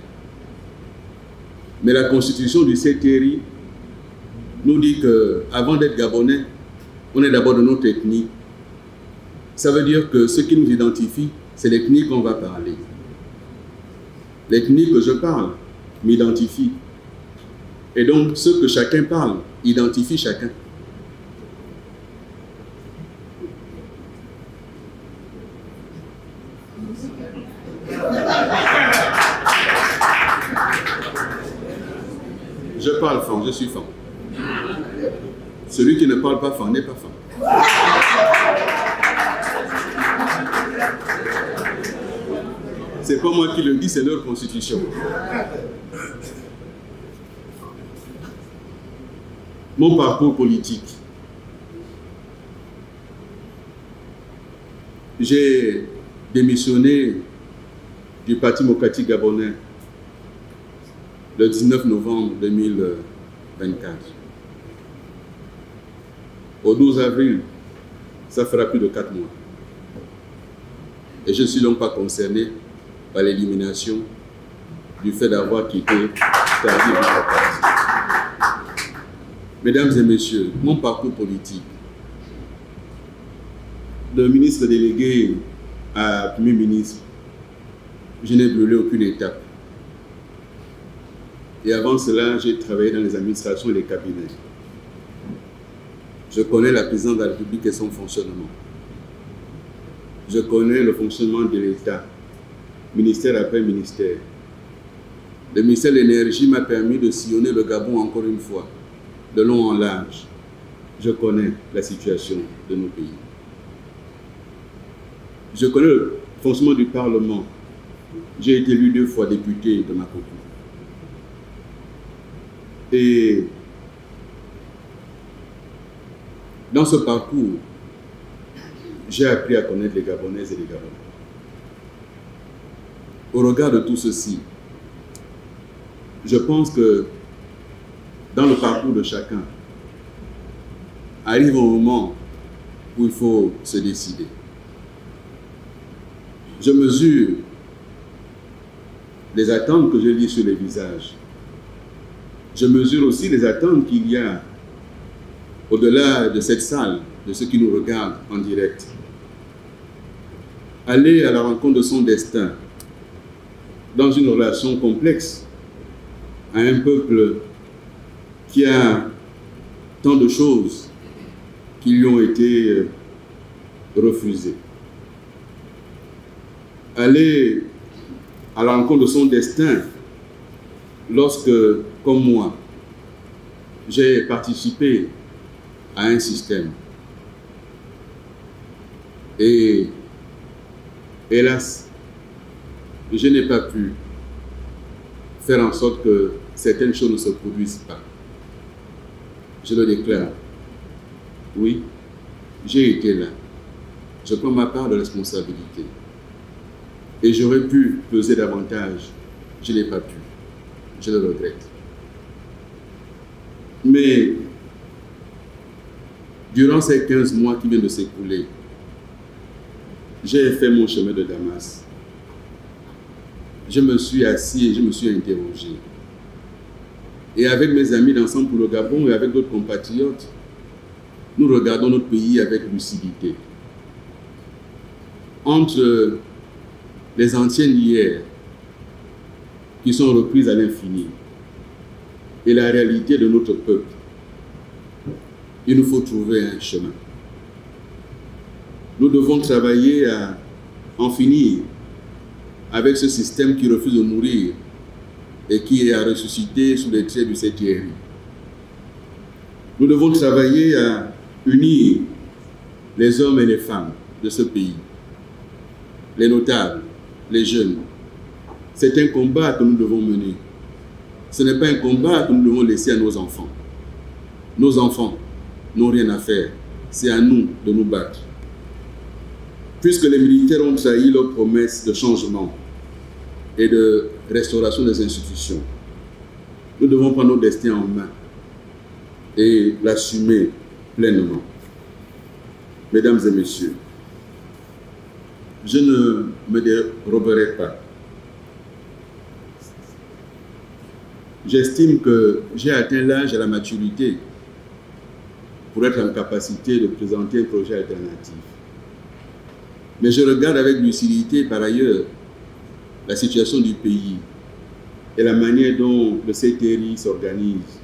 Mais la Constitution du CTRI nous dit qu'avant d'être Gabonais, on est d'abord de notre ethnie. Ça veut dire que ce qui nous identifie, c'est l'ethnie qu'on va parler. L'ethnie que je parle m'identifie. Et donc, ce que chacun parle identifie chacun. Je parle fan, je suis fan. Celui qui ne parle pas fan n'est pas fan. C'est pas moi qui le dis, c'est leur constitution. Mon parcours politique. J'ai démissionné du Parti démocratique gabonais le 19 novembre 2024. Au 12 avril, ça fera plus de 4 mois. Et je ne suis donc pas concerné par l'élimination du fait d'avoir quitté tardivement le parti. Mesdames et messieurs, mon parcours politique, de ministre délégué à Premier ministre, je n'ai brûlé aucune étape. Et avant cela, j'ai travaillé dans les administrations et les cabinets. Je connais la présidence de la République et son fonctionnement. Je connais le fonctionnement de l'État, ministère après ministère. Le ministère de l'Énergie m'a permis de sillonner le Gabon encore une fois, de long en large. Je connais la situation de nos pays. Je connais le fonctionnement du Parlement. J'ai été élu 2 fois député de Makoko. Et dans ce parcours, j'ai appris à connaître les Gabonaises et les Gabonais. Au regard de tout ceci, je pense que dans le parcours de chacun, arrive un moment où il faut se décider. Je mesure les attentes que je lis sur les visages. Je mesure aussi les attentes qu'il y a au-delà de cette salle, de ceux qui nous regardent en direct. Aller à la rencontre de son destin dans une relation complexe à un peuple qui a tant de choses qui lui ont été refusées. Aller à la rencontre de son destin lorsque, comme moi, j'ai participé à un système. Et hélas, je n'ai pas pu faire en sorte que certaines choses ne se produisent pas. Je le déclare. Oui, j'ai été là. Je prends ma part de responsabilité. Et j'aurais pu peser davantage. Je n'ai pas pu. Je le regrette. Mais durant ces 15 mois qui viennent de s'écouler, j'ai fait mon chemin de Damas. Je me suis assis et je me suis interrogé. Et avec mes amis d'Ensemble pour le Gabon et avec d'autres compatriotes, nous regardons notre pays avec lucidité. Entre les anciennes d'hier, qui sont reprises à l'infini, et la réalité de notre peuple, il nous faut trouver un chemin. Nous devons travailler à en finir avec ce système qui refuse de mourir et qui est à ressusciter sous les traits du 7e. Nous devons travailler à unir les hommes et les femmes de ce pays, les notables, les jeunes. C'est un combat que nous devons mener. Ce n'est pas un combat que nous devons laisser à nos enfants. Nos enfants n'ont rien à faire. C'est à nous de nous battre. Puisque les militaires ont trahi leurs promesses de changement et de restauration des institutions, nous devons prendre notre destin en main et l'assumer pleinement. Mesdames et messieurs, je ne me déroberai pas. J'estime que j'ai atteint l'âge et la maturité pour être en capacité de présenter un projet alternatif. Mais je regarde avec lucidité, par ailleurs, la situation du pays et la manière dont le CTRI s'organise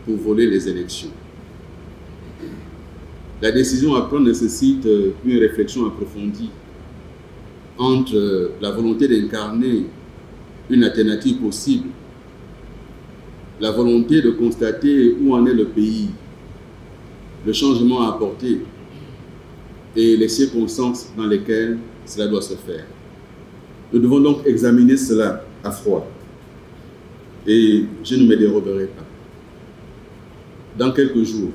pour voler les élections. La décision à prendre nécessite une réflexion approfondie entre la volonté d'incarner une alternative possible, la volonté de constater où en est le pays, le changement à apporter et les circonstances dans lesquelles cela doit se faire. Nous devons donc examiner cela à froid. Et je ne me déroberai pas. Dans quelques jours,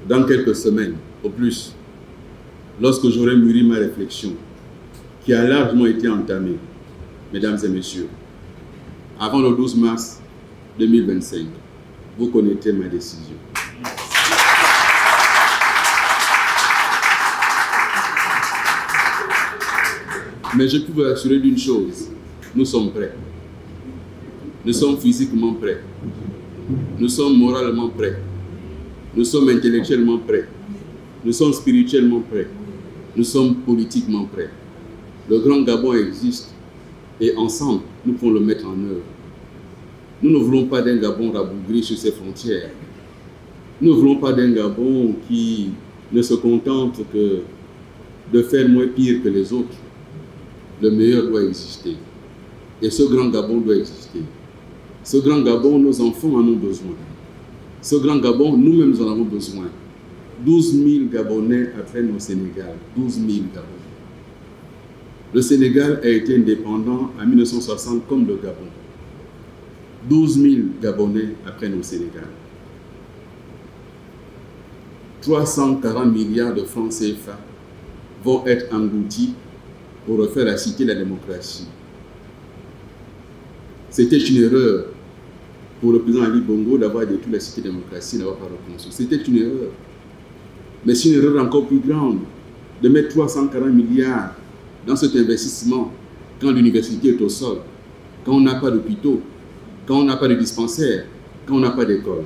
dans quelques semaines, au plus, lorsque j'aurai mûri ma réflexion, qui a largement été entamée, mesdames et messieurs, avant le 12 mars 2025, vous connaîtrez ma décision. Mais je peux vous assurer d'une chose, nous sommes prêts. Nous sommes physiquement prêts. Nous sommes moralement prêts. Nous sommes intellectuellement prêts. Nous sommes spirituellement prêts. Nous sommes politiquement prêts. Le Grand Gabon existe et ensemble, nous pouvons le mettre en œuvre. Nous ne voulons pas d'un Gabon rabougri sur ses frontières. Nous ne voulons pas d'un Gabon qui ne se contente que de faire moins pire que les autres. Le meilleur doit exister. Et ce Grand Gabon doit exister. Ce Grand Gabon, nos enfants en ont besoin. Ce Grand Gabon, nous-mêmes en avons besoin. 12 000 Gabonais apprennent au Sénégal. 12 000 Gabonais. Le Sénégal a été indépendant en 1960 comme le Gabon. 12 000 Gabonais apprennent au Sénégal. 340 milliards de francs CFA vont être engloutis pour refaire la cité de la démocratie. C'était une erreur pour le président Ali Bongo d'avoir détruit la cité de la démocratie et d'avoir pas reconstruit. C'était une erreur. Mais c'est une erreur encore plus grande de mettre 340 milliards dans cet investissement quand l'université est au sol, quand on n'a pas d'hôpitaux, quand on n'a pas de dispensaires, quand on n'a pas d'école.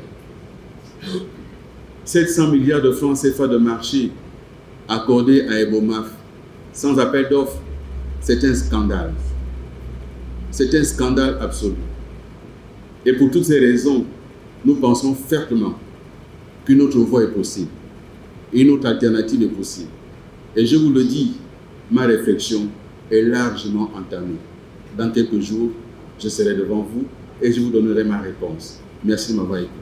700 milliards de francs CFA de marché accordés à Ebomaf sans appel d'offres, c'est un scandale. C'est un scandale absolu. Et pour toutes ces raisons, nous pensons fermement qu'une autre voie est possible. Une autre alternative est possible. Et je vous le dis, ma réflexion est largement entamée. Dans quelques jours, je serai devant vous et je vous donnerai ma réponse. Merci de m'avoir écouté.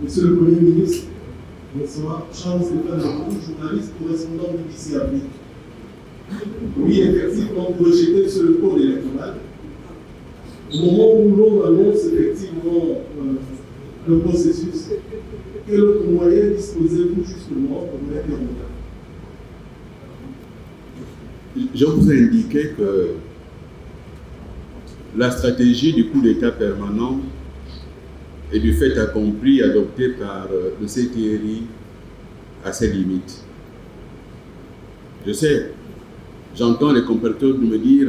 Monsieur le Premier ministre, bonsoir. Charles-Stéphane Lamou, journaliste correspondant BBC Afrique. Oui, effectivement, projeté sur le code électoral. Au moment où l'on annonce effectivement le processus, quel autre moyen disposez-vous justement pour mettre en œuvre? Je vous ai indiqué que la stratégie du coup d'État permanent et du fait accompli adopté par le CTRI à ses limites. Je sais, j'entends les compatriotes me dire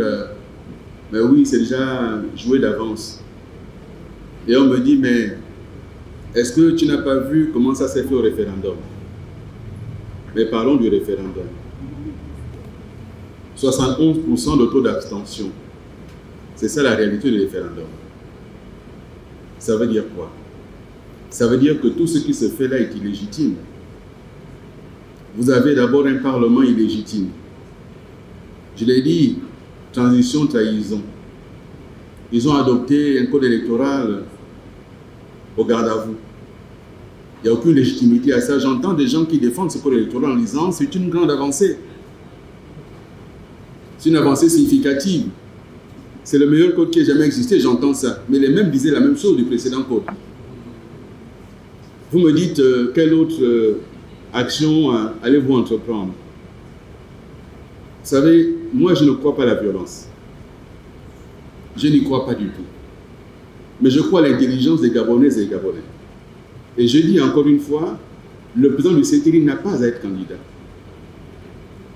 mais oui, c'est déjà joué d'avance. Et on me dit, mais est-ce que tu n'as pas vu comment ça s'est fait au référendum? Mais parlons du référendum. 71% de taux d'abstention. C'est ça la réalité du référendum. Ça veut dire quoi? Ça veut dire que tout ce qui se fait là est illégitime. Vous avez d'abord un parlement illégitime. Je l'ai dit, transition, trahison. Ils ont adopté un code électoral au garde à vous. Il n'y a aucune légitimité à ça. J'entends des gens qui défendent ce code électoral en disant c'est une grande avancée. C'est une avancée significative. C'est le meilleur code qui ait jamais existé, j'entends ça. Mais les mêmes disaient la même chose du précédent code. Vous me dites quelle autre action allez-vous entreprendre? Vous savez, moi je ne crois pas à la violence. Je n'y crois pas du tout. Mais je crois à l'intelligence des Gabonaises et des Gabonais. Et je dis encore une fois, le président du CTRI n'a pas à être candidat.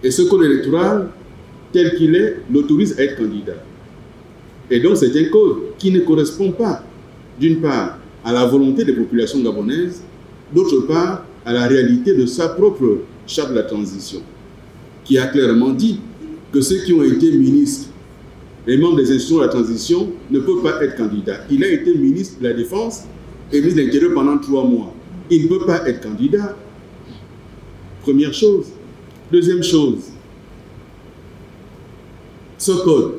Et ce code électoral, tel qu'il est, l'autorise à être candidat. Et donc c'est un code qui ne correspond pas, d'une part, à la volonté des populations gabonaises, d'autre part, à la réalité de sa propre charte de la transition, qui a clairement dit que ceux qui ont été ministres, les membres des institutions de la transition, ne peuvent pas être candidats. Il a été ministre de la Défense et ministre de l'Intérieur pendant 3 mois. Il ne peut pas être candidat. Première chose. Deuxième chose, ce code,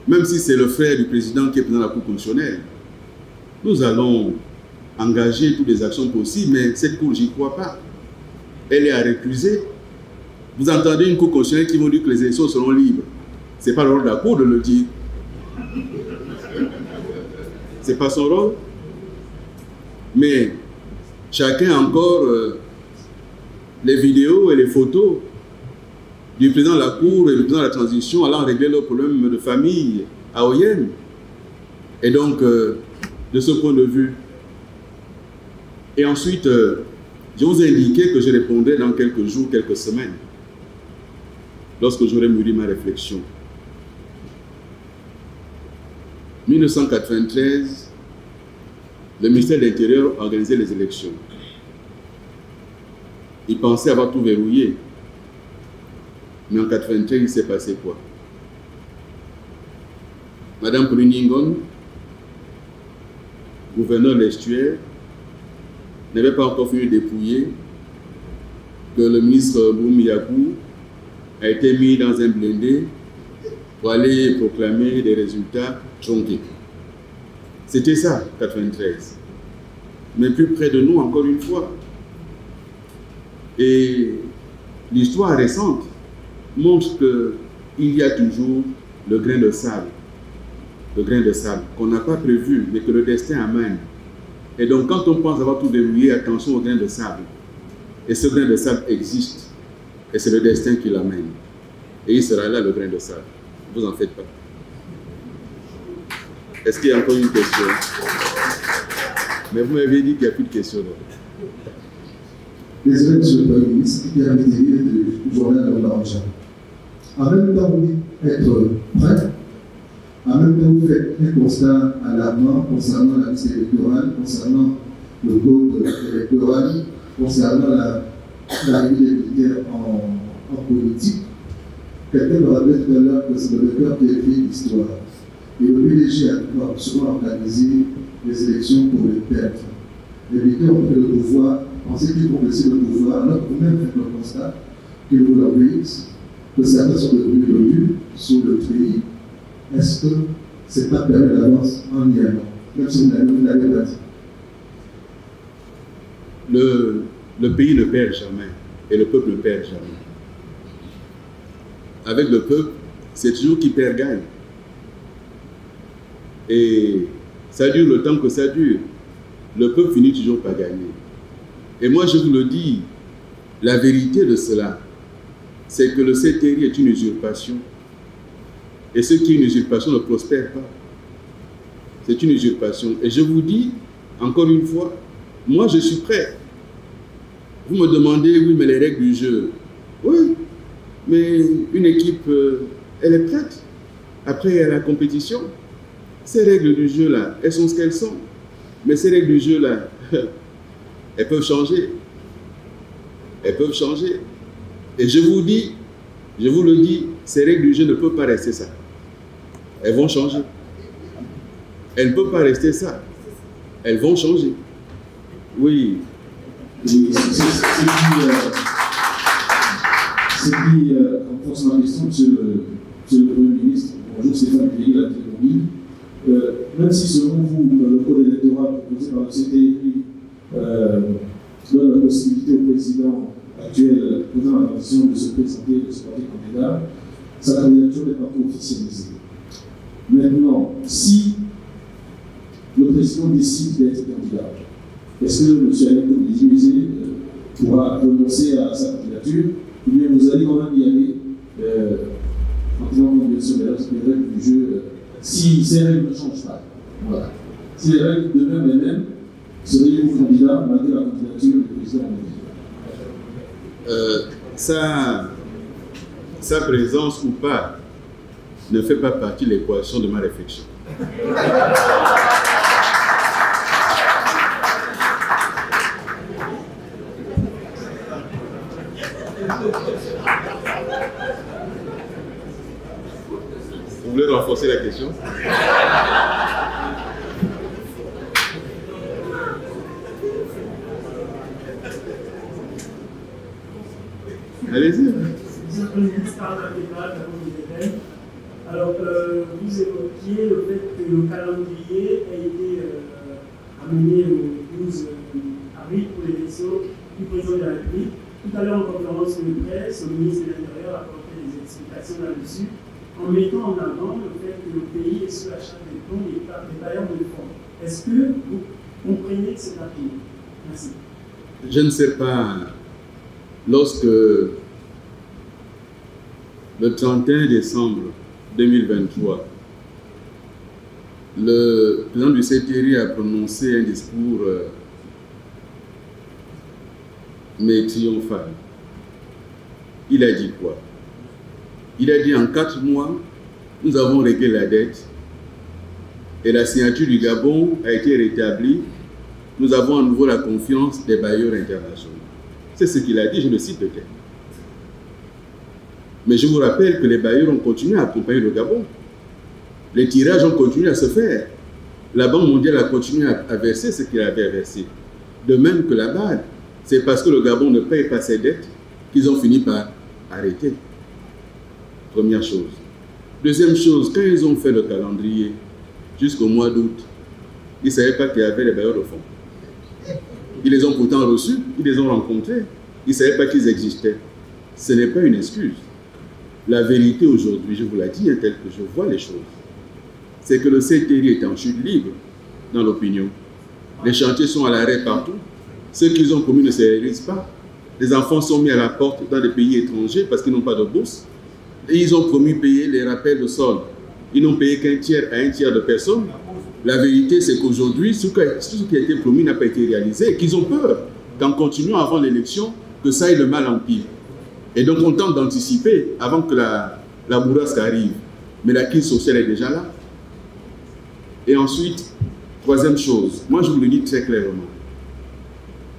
même si c'est le frère du président qui est président de la Cour constitutionnelle, nous allons engager toutes les actions possibles, mais cette Cour, j'y crois pas. Elle est à récuser. Vous entendez une Cour constitutionnelle qui vous dit que les élections seront libres. Ce n'est pas le rôle de la Cour de le dire. Ce n'est pas son rôle. Mais chacun encore les vidéos et les photos du président de la Cour et du président de la transition allant régler leurs problèmes de famille à Oyem. Et donc, de ce point de vue. Et ensuite, je vous ai indiqué que je répondrai dans quelques jours, quelques semaines, lorsque j'aurai mûri ma réflexion. 1993, le ministère de l'Intérieur organisait les élections. Il pensait avoir tout verrouillé. Mais en 1993, il s'est passé quoi? Madame Pruningon, gouverneur de l'Estuaire, n'avait pas encore fini de dépouiller que le ministre Boumiakou a été mis dans un blindé pour aller proclamer des résultats tronqués. C'était ça, 93. Mais plus près de nous, encore une fois. Et l'histoire récente montre qu'il y a toujours le grain de sable qu'on n'a pas prévu, mais que le destin amène. Et donc, quand on pense avoir tout verrouillé, attention au grain de sable. Et ce grain de sable existe. Et c'est le destin qui l'amène. Et il sera là, le grain de sable. Ne vous en faites pas. Est-ce qu'il y a encore une question? Mais vous m'avez dit qu'il n'y a plus de questions. Désolé, monsieur le Premier ministre, qui a été du journal de l'argent. En même temps, vous dites être prêt. En même temps, vous faites un constat alarmant concernant la liste électorale, concernant le code électoral, concernant l'arrivée des militaires en politique. Quelqu'un me rappelait tout à l'heure que c'est le vecteur qui écrit l'histoire. Et le PDG a souvent organisé des élections pour les perdre. Les militaires ont pris le pouvoir, pensaient qu'ils vont laisser le pouvoir, alors que vous-même faites le constat que vous l'avez, que certains sont devenus l'ONU sur le pays. Est-ce que ce n'est pas permis d'avance en y allant, même si vous n'avez pas dit? Le pays ne perd jamais, et le peuple ne perd jamais. Avec le peuple, c'est toujours qui perd gagne. Et ça dure le temps que ça dure. Le peuple finit toujours par gagner. Et moi, je vous le dis, la vérité de cela, c'est que le CTRI est une usurpation. Et ce qui est une usurpation ne prospère pas. C'est une usurpation. Et je vous dis, encore une fois, moi je suis prêt. Vous me demandez, oui, mais les règles du jeu. Oui, mais une équipe, elle est prête. Après, il y a la compétition. Ces règles du jeu-là, elles sont ce qu'elles sont. Mais ces règles du jeu-là, elles peuvent changer. Elles peuvent changer. Et je vous dis, je vous le dis, ces règles du jeu ne peuvent pas rester ça. Elles vont changer. Elles ne peuvent pas rester ça. Elles vont changer. Oui. Ce qui renforce ma question, monsieur le Premier ministre, bonjour Stéphane Périguet, la Télécomie. Même si selon vous, le code électoral proposé par le CTRI donne la possibilité au président actuel, président de la transition, de se présenter, de se porter candidat, sa candidature n'est pas encore officialisée. Maintenant, si le président décide d'être candidat, est-ce que M. Aleko Mézé pourra renoncer à sa candidature, ou bien vous allez quand même y aller en tenant compte bien sûr des règles du jeu, si ces règles ne changent pas? Voilà. Si les règles demeurent les mêmes, seriez-vous candidat malgré la candidature du président Sa présence ou pas ne fait pas partie de l'équation de ma réflexion. Vous voulez renforcer la question? Allez-y. Alors, vous évoquiez le fait que le calendrier a été amené au 12 avril pour l'élection du président de la République. Tout à l'heure, en conférence de presse, le ministre de l'Intérieur a apporté des explications là-dessus, en mettant en avant le fait que le pays est sous la charge des fonds des bailleurs de fonds. Est-ce que vous comprenez que c'est appuyé? Merci. Je ne sais pas lorsque le 31 décembre 2023, le président du CTRI a prononcé un discours mais triomphal. Il a dit quoi? Il a dit en 4 mois, nous avons réglé la dette et la signature du Gabon a été rétablie. Nous avons à nouveau la confiance des bailleurs internationaux. C'est ce qu'il a dit, je le cite peut-être. Mais je vous rappelle que les bailleurs ont continué à accompagner le Gabon. Les tirages ont continué à se faire. La Banque mondiale a continué à verser ce qu'il avait versé. De même que la BAD. C'est parce que le Gabon ne paye pas ses dettes qu'ils ont fini par arrêter. Première chose. Deuxième chose, quand ils ont fait le calendrier jusqu'au mois d'août, ils ne savaient pas qu'il y avait les bailleurs de fonds. Ils les ont pourtant reçus, ils les ont rencontrés. Ils ne savaient pas qu'ils existaient. Ce n'est pas une excuse. La vérité aujourd'hui, je vous l'ai dit, telle que je vois les choses, c'est que le CTRI est en chute libre dans l'opinion. Les chantiers sont à l'arrêt partout. Ceux qu'ils ont promis ne se réalisent pas. Les enfants sont mis à la porte dans des pays étrangers parce qu'ils n'ont pas de bourse. Et ils ont promis de payer les rappels de solde. Ils n'ont payé qu'un tiers à un tiers de personnes. La vérité, c'est qu'aujourd'hui, ce qui a été promis n'a pas été réalisé et qu'ils ont peur qu'en continuant avant l'élection, que ça ait le mal en pire. Et donc, on tente d'anticiper avant que la bourrasque arrive. Mais la crise sociale est déjà là. Et ensuite, troisième chose, moi je vous le dis très clairement.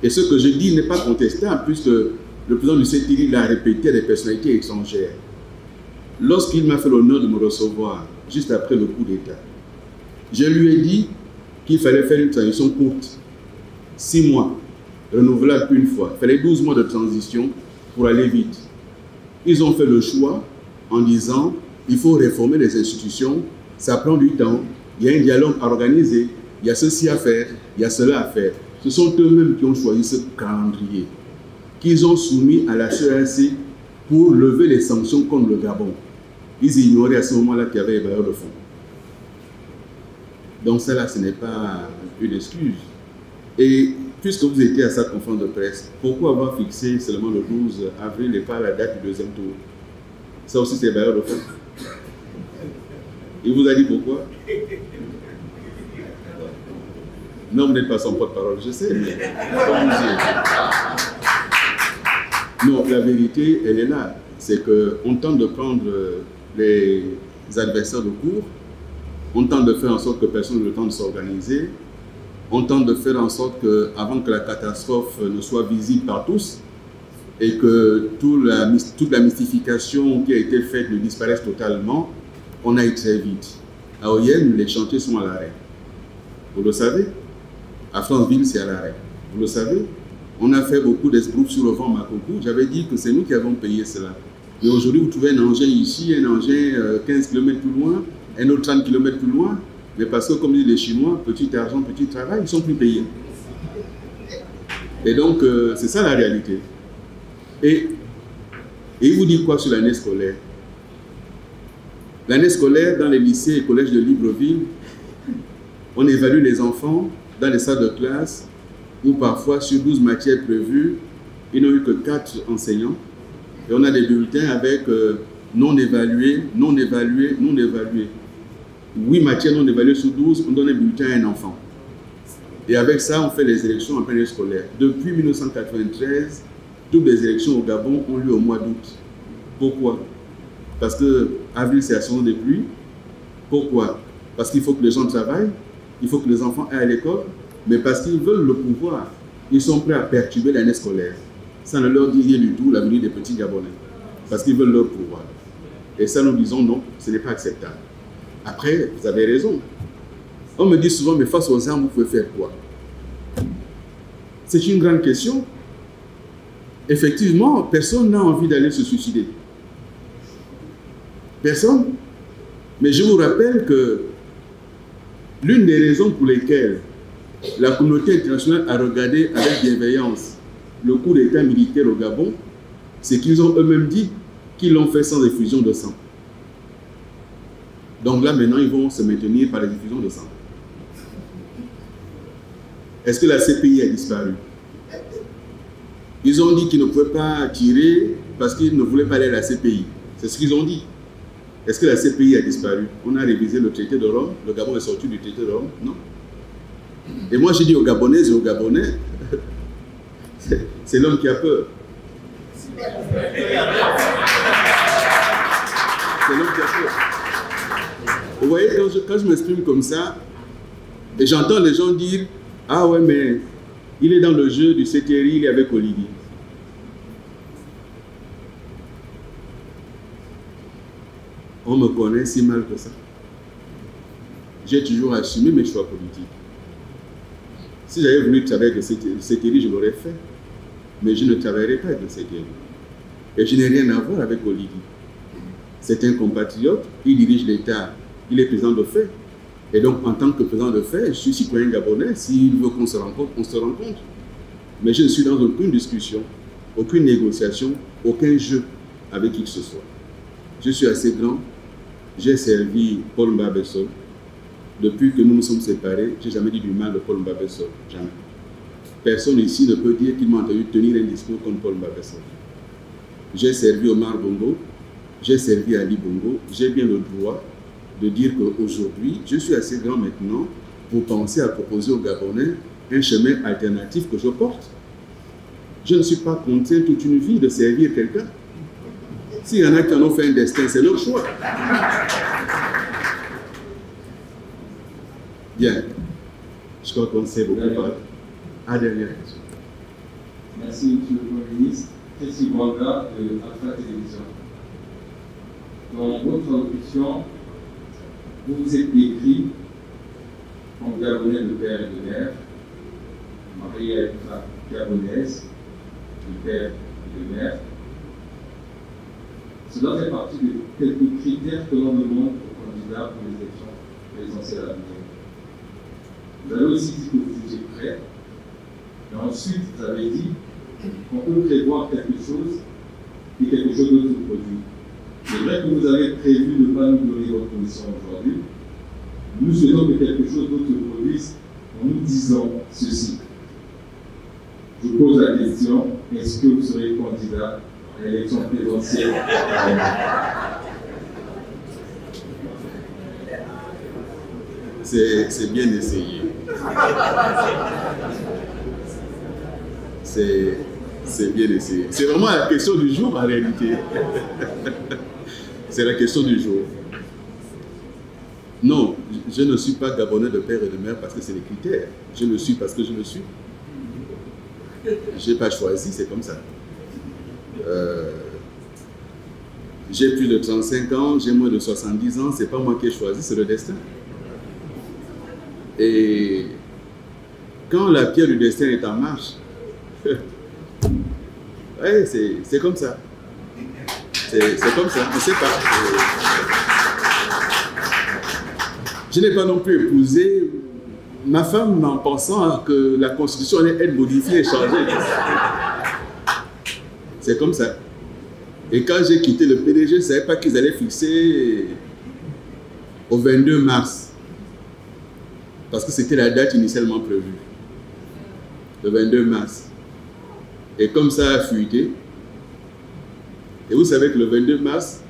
Et ce que je dis n'est pas contestable, puisque le président du CTRI l'a répété à des personnalités étrangères. Lorsqu'il m'a fait l'honneur de me recevoir, juste après le coup d'État, je lui ai dit qu'il fallait faire une transition courte, 6 mois, renouvelable une fois. Il fallait 12 mois de transition pour aller vite. Ils ont fait le choix en disant il faut réformer les institutions, ça prend du temps, il y a un dialogue à organiser, il y a ceci à faire, il y a cela à faire. Ce sont eux-mêmes qui ont choisi ce calendrier, qu'ils ont soumis à la CEAC pour lever les sanctions contre le Gabon. Ils ignoraient à ce moment-là qu'il y avait les bailleurs de fonds. Donc ça là, ce n'est pas une excuse. Et puisque vous étiez à cette conférence de presse, pourquoi avoir fixé seulement le 12 avril et pas la date du deuxième tour? Ça aussi, c'est les bailleurs de fonds. Il vous a dit pourquoi? Non, vous n'êtes pas son porte-parole, je sais, mais comme vous dites. Non, la vérité, elle est là. C'est qu'on tente de prendre les adversaires de court, on tente de faire en sorte que personne n'ait le temps de s'organiser, on tente de faire en sorte qu'avant que la catastrophe ne soit visible par tous, et que toute la mystification qui a été faite ne disparaisse totalement, on aille très vite. À Oyem, les chantiers sont à l'arrêt. Vous le savez. À Franceville, c'est à l'arrêt. Vous le savez. On a fait beaucoup d'esbroufs sur le vent Makoko. J'avais dit que c'est nous qui avons payé cela. Mais aujourd'hui, vous trouvez un engin ici, un engin 15 km plus loin, un autre 30 km plus loin. Mais parce que, comme disent les Chinois, petit argent, petit travail, ils ne sont plus payés. Et donc, c'est ça la réalité. Et il vous dit quoi sur l'année scolaire? L'année scolaire, dans les lycées et collèges de Libreville, on évalue les enfants dans les salles de classe où parfois, sur 12 matières prévues, ils n'ont eu que 4 enseignants. Et on a des bulletins avec non évalués, non évalués, non évalués. 8 matières non évaluées sur 12, on donne un bulletin à un enfant. Et avec ça, on fait les élections en pleine année scolaire. Depuis 1993, toutes les élections au Gabon ont lieu au mois d'août. Pourquoi? Parce que avril, c'est la saison des pluies. Pourquoi? Parce qu'il faut que les gens travaillent, il faut que les enfants aillent à l'école, mais parce qu'ils veulent le pouvoir. Ils sont prêts à perturber l'année scolaire. Ça ne leur dit rien du tout, l'avenir des petits Gabonais. Parce qu'ils veulent leur pouvoir. Et ça, nous disons non, ce n'est pas acceptable. Après, vous avez raison. On me dit souvent, mais face aux armes, vous pouvez faire quoi? C'est une grande question. Effectivement, personne n'a envie d'aller se suicider. Personne. Mais je vous rappelle que l'une des raisons pour lesquelles la communauté internationale a regardé avec bienveillance le coup d'État militaire au Gabon, c'est qu'ils ont eux-mêmes dit qu'ils l'ont fait sans effusion de sang. Donc là, maintenant, ils vont se maintenir par les effusions de sang. Est-ce que la CPI a disparu? Ils ont dit qu'ils ne pouvaient pas tirer parce qu'ils ne voulaient pas aller à la CPI. C'est ce qu'ils ont dit. Est-ce que la CPI a disparu? On a révisé le traité de Rome. Le Gabon est sorti du traité de Rome? Non. Et moi, j'ai dit aux Gabonaises et aux Gabonais, c'est l'homme qui a peur. C'est l'homme qui a peur. Vous voyez, quand je m'exprime comme ça, et j'entends les gens dire, ah ouais, mais il est dans le jeu du CTRI, il est avec Olivier. On me connaît si mal que ça. J'ai toujours assumé mes choix politiques. Si j'avais voulu travailler avec le CTRI, je l'aurais fait. Mais je ne travaillerai pas avec le CTRI. Et je n'ai rien à voir avec Olivier. C'est un compatriote, il dirige l'État, il est président de fait. Et donc, en tant que président de fait, je suis citoyen gabonais. S'il veut qu'on se rencontre, on se rencontre. Mais je ne suis dans aucune discussion, aucune négociation, aucun jeu avec qui que ce soit. Je suis assez grand. J'ai servi Paul Mbabessol. Depuis que nous nous sommes séparés, je n'ai jamais dit du mal de Paul Mbabessol. Jamais. Personne ici ne peut dire qu'il m'a entendu tenir un discours comme Paul Mbabessol. J'ai servi Omar Bongo, j'ai servi Ali Bongo. J'ai bien le droit de dire qu'aujourd'hui, je suis assez grand maintenant pour penser à proposer aux Gabonais un chemin alternatif que je porte. Je ne suis pas contraint toute une vie de servir quelqu'un. S'il y en a qui en ont fait un destin, c'est leur choix. Bien. Je crois qu'on sait beaucoup parler. À dernière question. Merci, M. le Premier ministre. Christy Bwanga de Alpha Télévision. Dans votre allocution, vous vous êtes décrit comme Gabonais de père et de mère, marié à une femme gabonaise, de père et de mère. Cela fait partie de quelques critères que l'on demande aux candidats pour les élections présidentielles à venir. Vous avez aussi dit que vous étiez prêt, et ensuite vous avez dit qu'on peut prévoir quelque chose et quelque chose d'autre se produit. C'est vrai que vous avez prévu de ne pas nous donner votre position aujourd'hui. Nous souhaitons que quelque chose d'autre se produise en nous disant ceci. Je pose la question, est-ce que vous serez candidat à l'élection présidentielle? C'est bien essayé. C'est bien essayé. C'est vraiment la question du jour en réalité. C'est la question du jour. Non, je ne suis pas Gabonais de père et de mère parce que c'est les critères. Je le suis parce que je le suis. Je n'ai pas choisi, c'est comme ça. J'ai plus de 35 ans, j'ai moins de 70 ans, c'est pas moi qui ai choisi, c'est le destin. Et quand la pierre du destin est en marche, ouais, c'est comme ça. C'est comme ça, on ne sait pas. Je n'ai pas non plus épousé ma femme en pensant que la constitution allait être modifiée et changée. C'est comme ça. Et quand j'ai quitté le PDG, je ne savais pas qu'ils allaient fixer au 22 mars. Parce que c'était la date initialement prévue. Le 22 mars. Et comme ça a fuité, et vous savez que le 22 mars,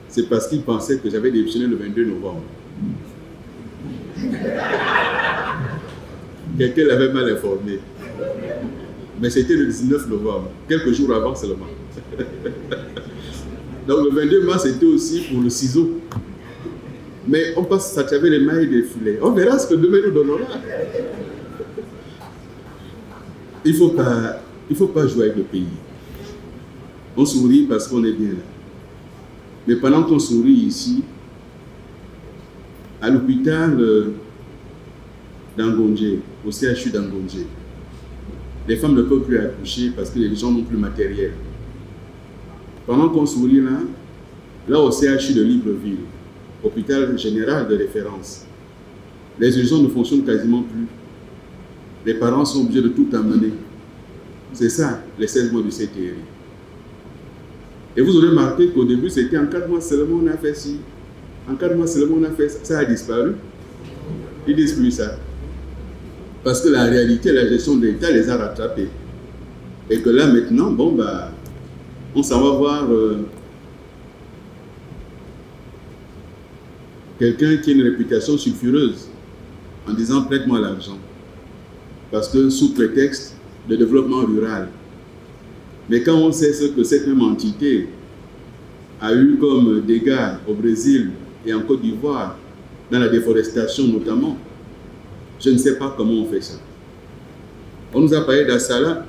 c'est parce qu'ils pensaient que j'avais démissionné le 22 novembre. Quelqu'un l'avait mal informé. Mais c'était le 19 novembre, quelques jours avant seulement. Donc le 22 mars, c'était aussi pour le ciseau. Mais on passe à travers les mailles des filets. On verra ce que demain nous donnera. Il ne faut pas jouer avec le pays. On sourit parce qu'on est bien là. Mais pendant qu'on sourit ici, à l'hôpital d'Angondje, au CHU d'Angondje, les femmes ne peuvent plus accoucher parce que les gens n'ont plus matériel. Pendant qu'on sourit là au CHU de Libreville, hôpital général de référence, les urgences ne fonctionnent quasiment plus. Les parents sont obligés de tout amener. C'est ça, les 16 mois du CTRI. Et vous aurez remarqué qu'au début, c'était en 4 mois seulement on a fait ci. En 4 mois seulement on a fait ça. Ça a disparu. Ils disent plus ça. Parce que la réalité, la gestion de l'État les a rattrapés. Et que là, maintenant, bon, bah, on s'en va voir quelqu'un qui a une réputation sulfureuse en disant prête-moi l'argent. Parce que sous prétexte de développement rural. Mais quand on sait ce que cette même entité a eu comme dégâts au Brésil et en Côte d'Ivoire, dans la déforestation notamment, je ne sais pas comment on fait ça. On nous a parlé d'Assala.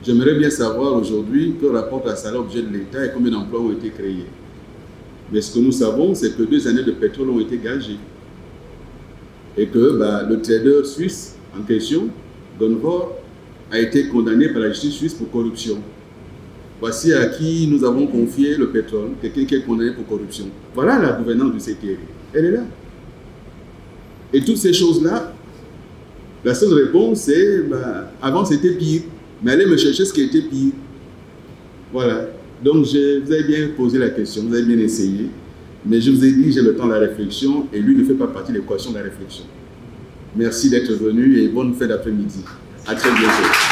J'aimerais bien savoir aujourd'hui que rapporte Assala au budget de l'État et combien d'emplois ont été créés. Mais ce que nous savons, c'est que 2 années de pétrole ont été gagées. Et que le trader suisse en question, Gunvor, a été condamné par la justice suisse pour corruption. Voici à qui nous avons confié le pétrole, quelqu'un qui est condamné pour corruption. Voilà la gouvernance du CTRI. Elle est là. Et toutes ces choses-là, la seule réponse c'est, avant c'était pire, mais allez me chercher ce qui était pire. Voilà. Donc vous avez bien posé la question, vous avez bien essayé, mais je vous ai dit j'ai le temps de la réflexion et lui ne fait pas partie de l'équation de la réflexion. Merci d'être venu et bonne fête d'après-midi. À très bientôt.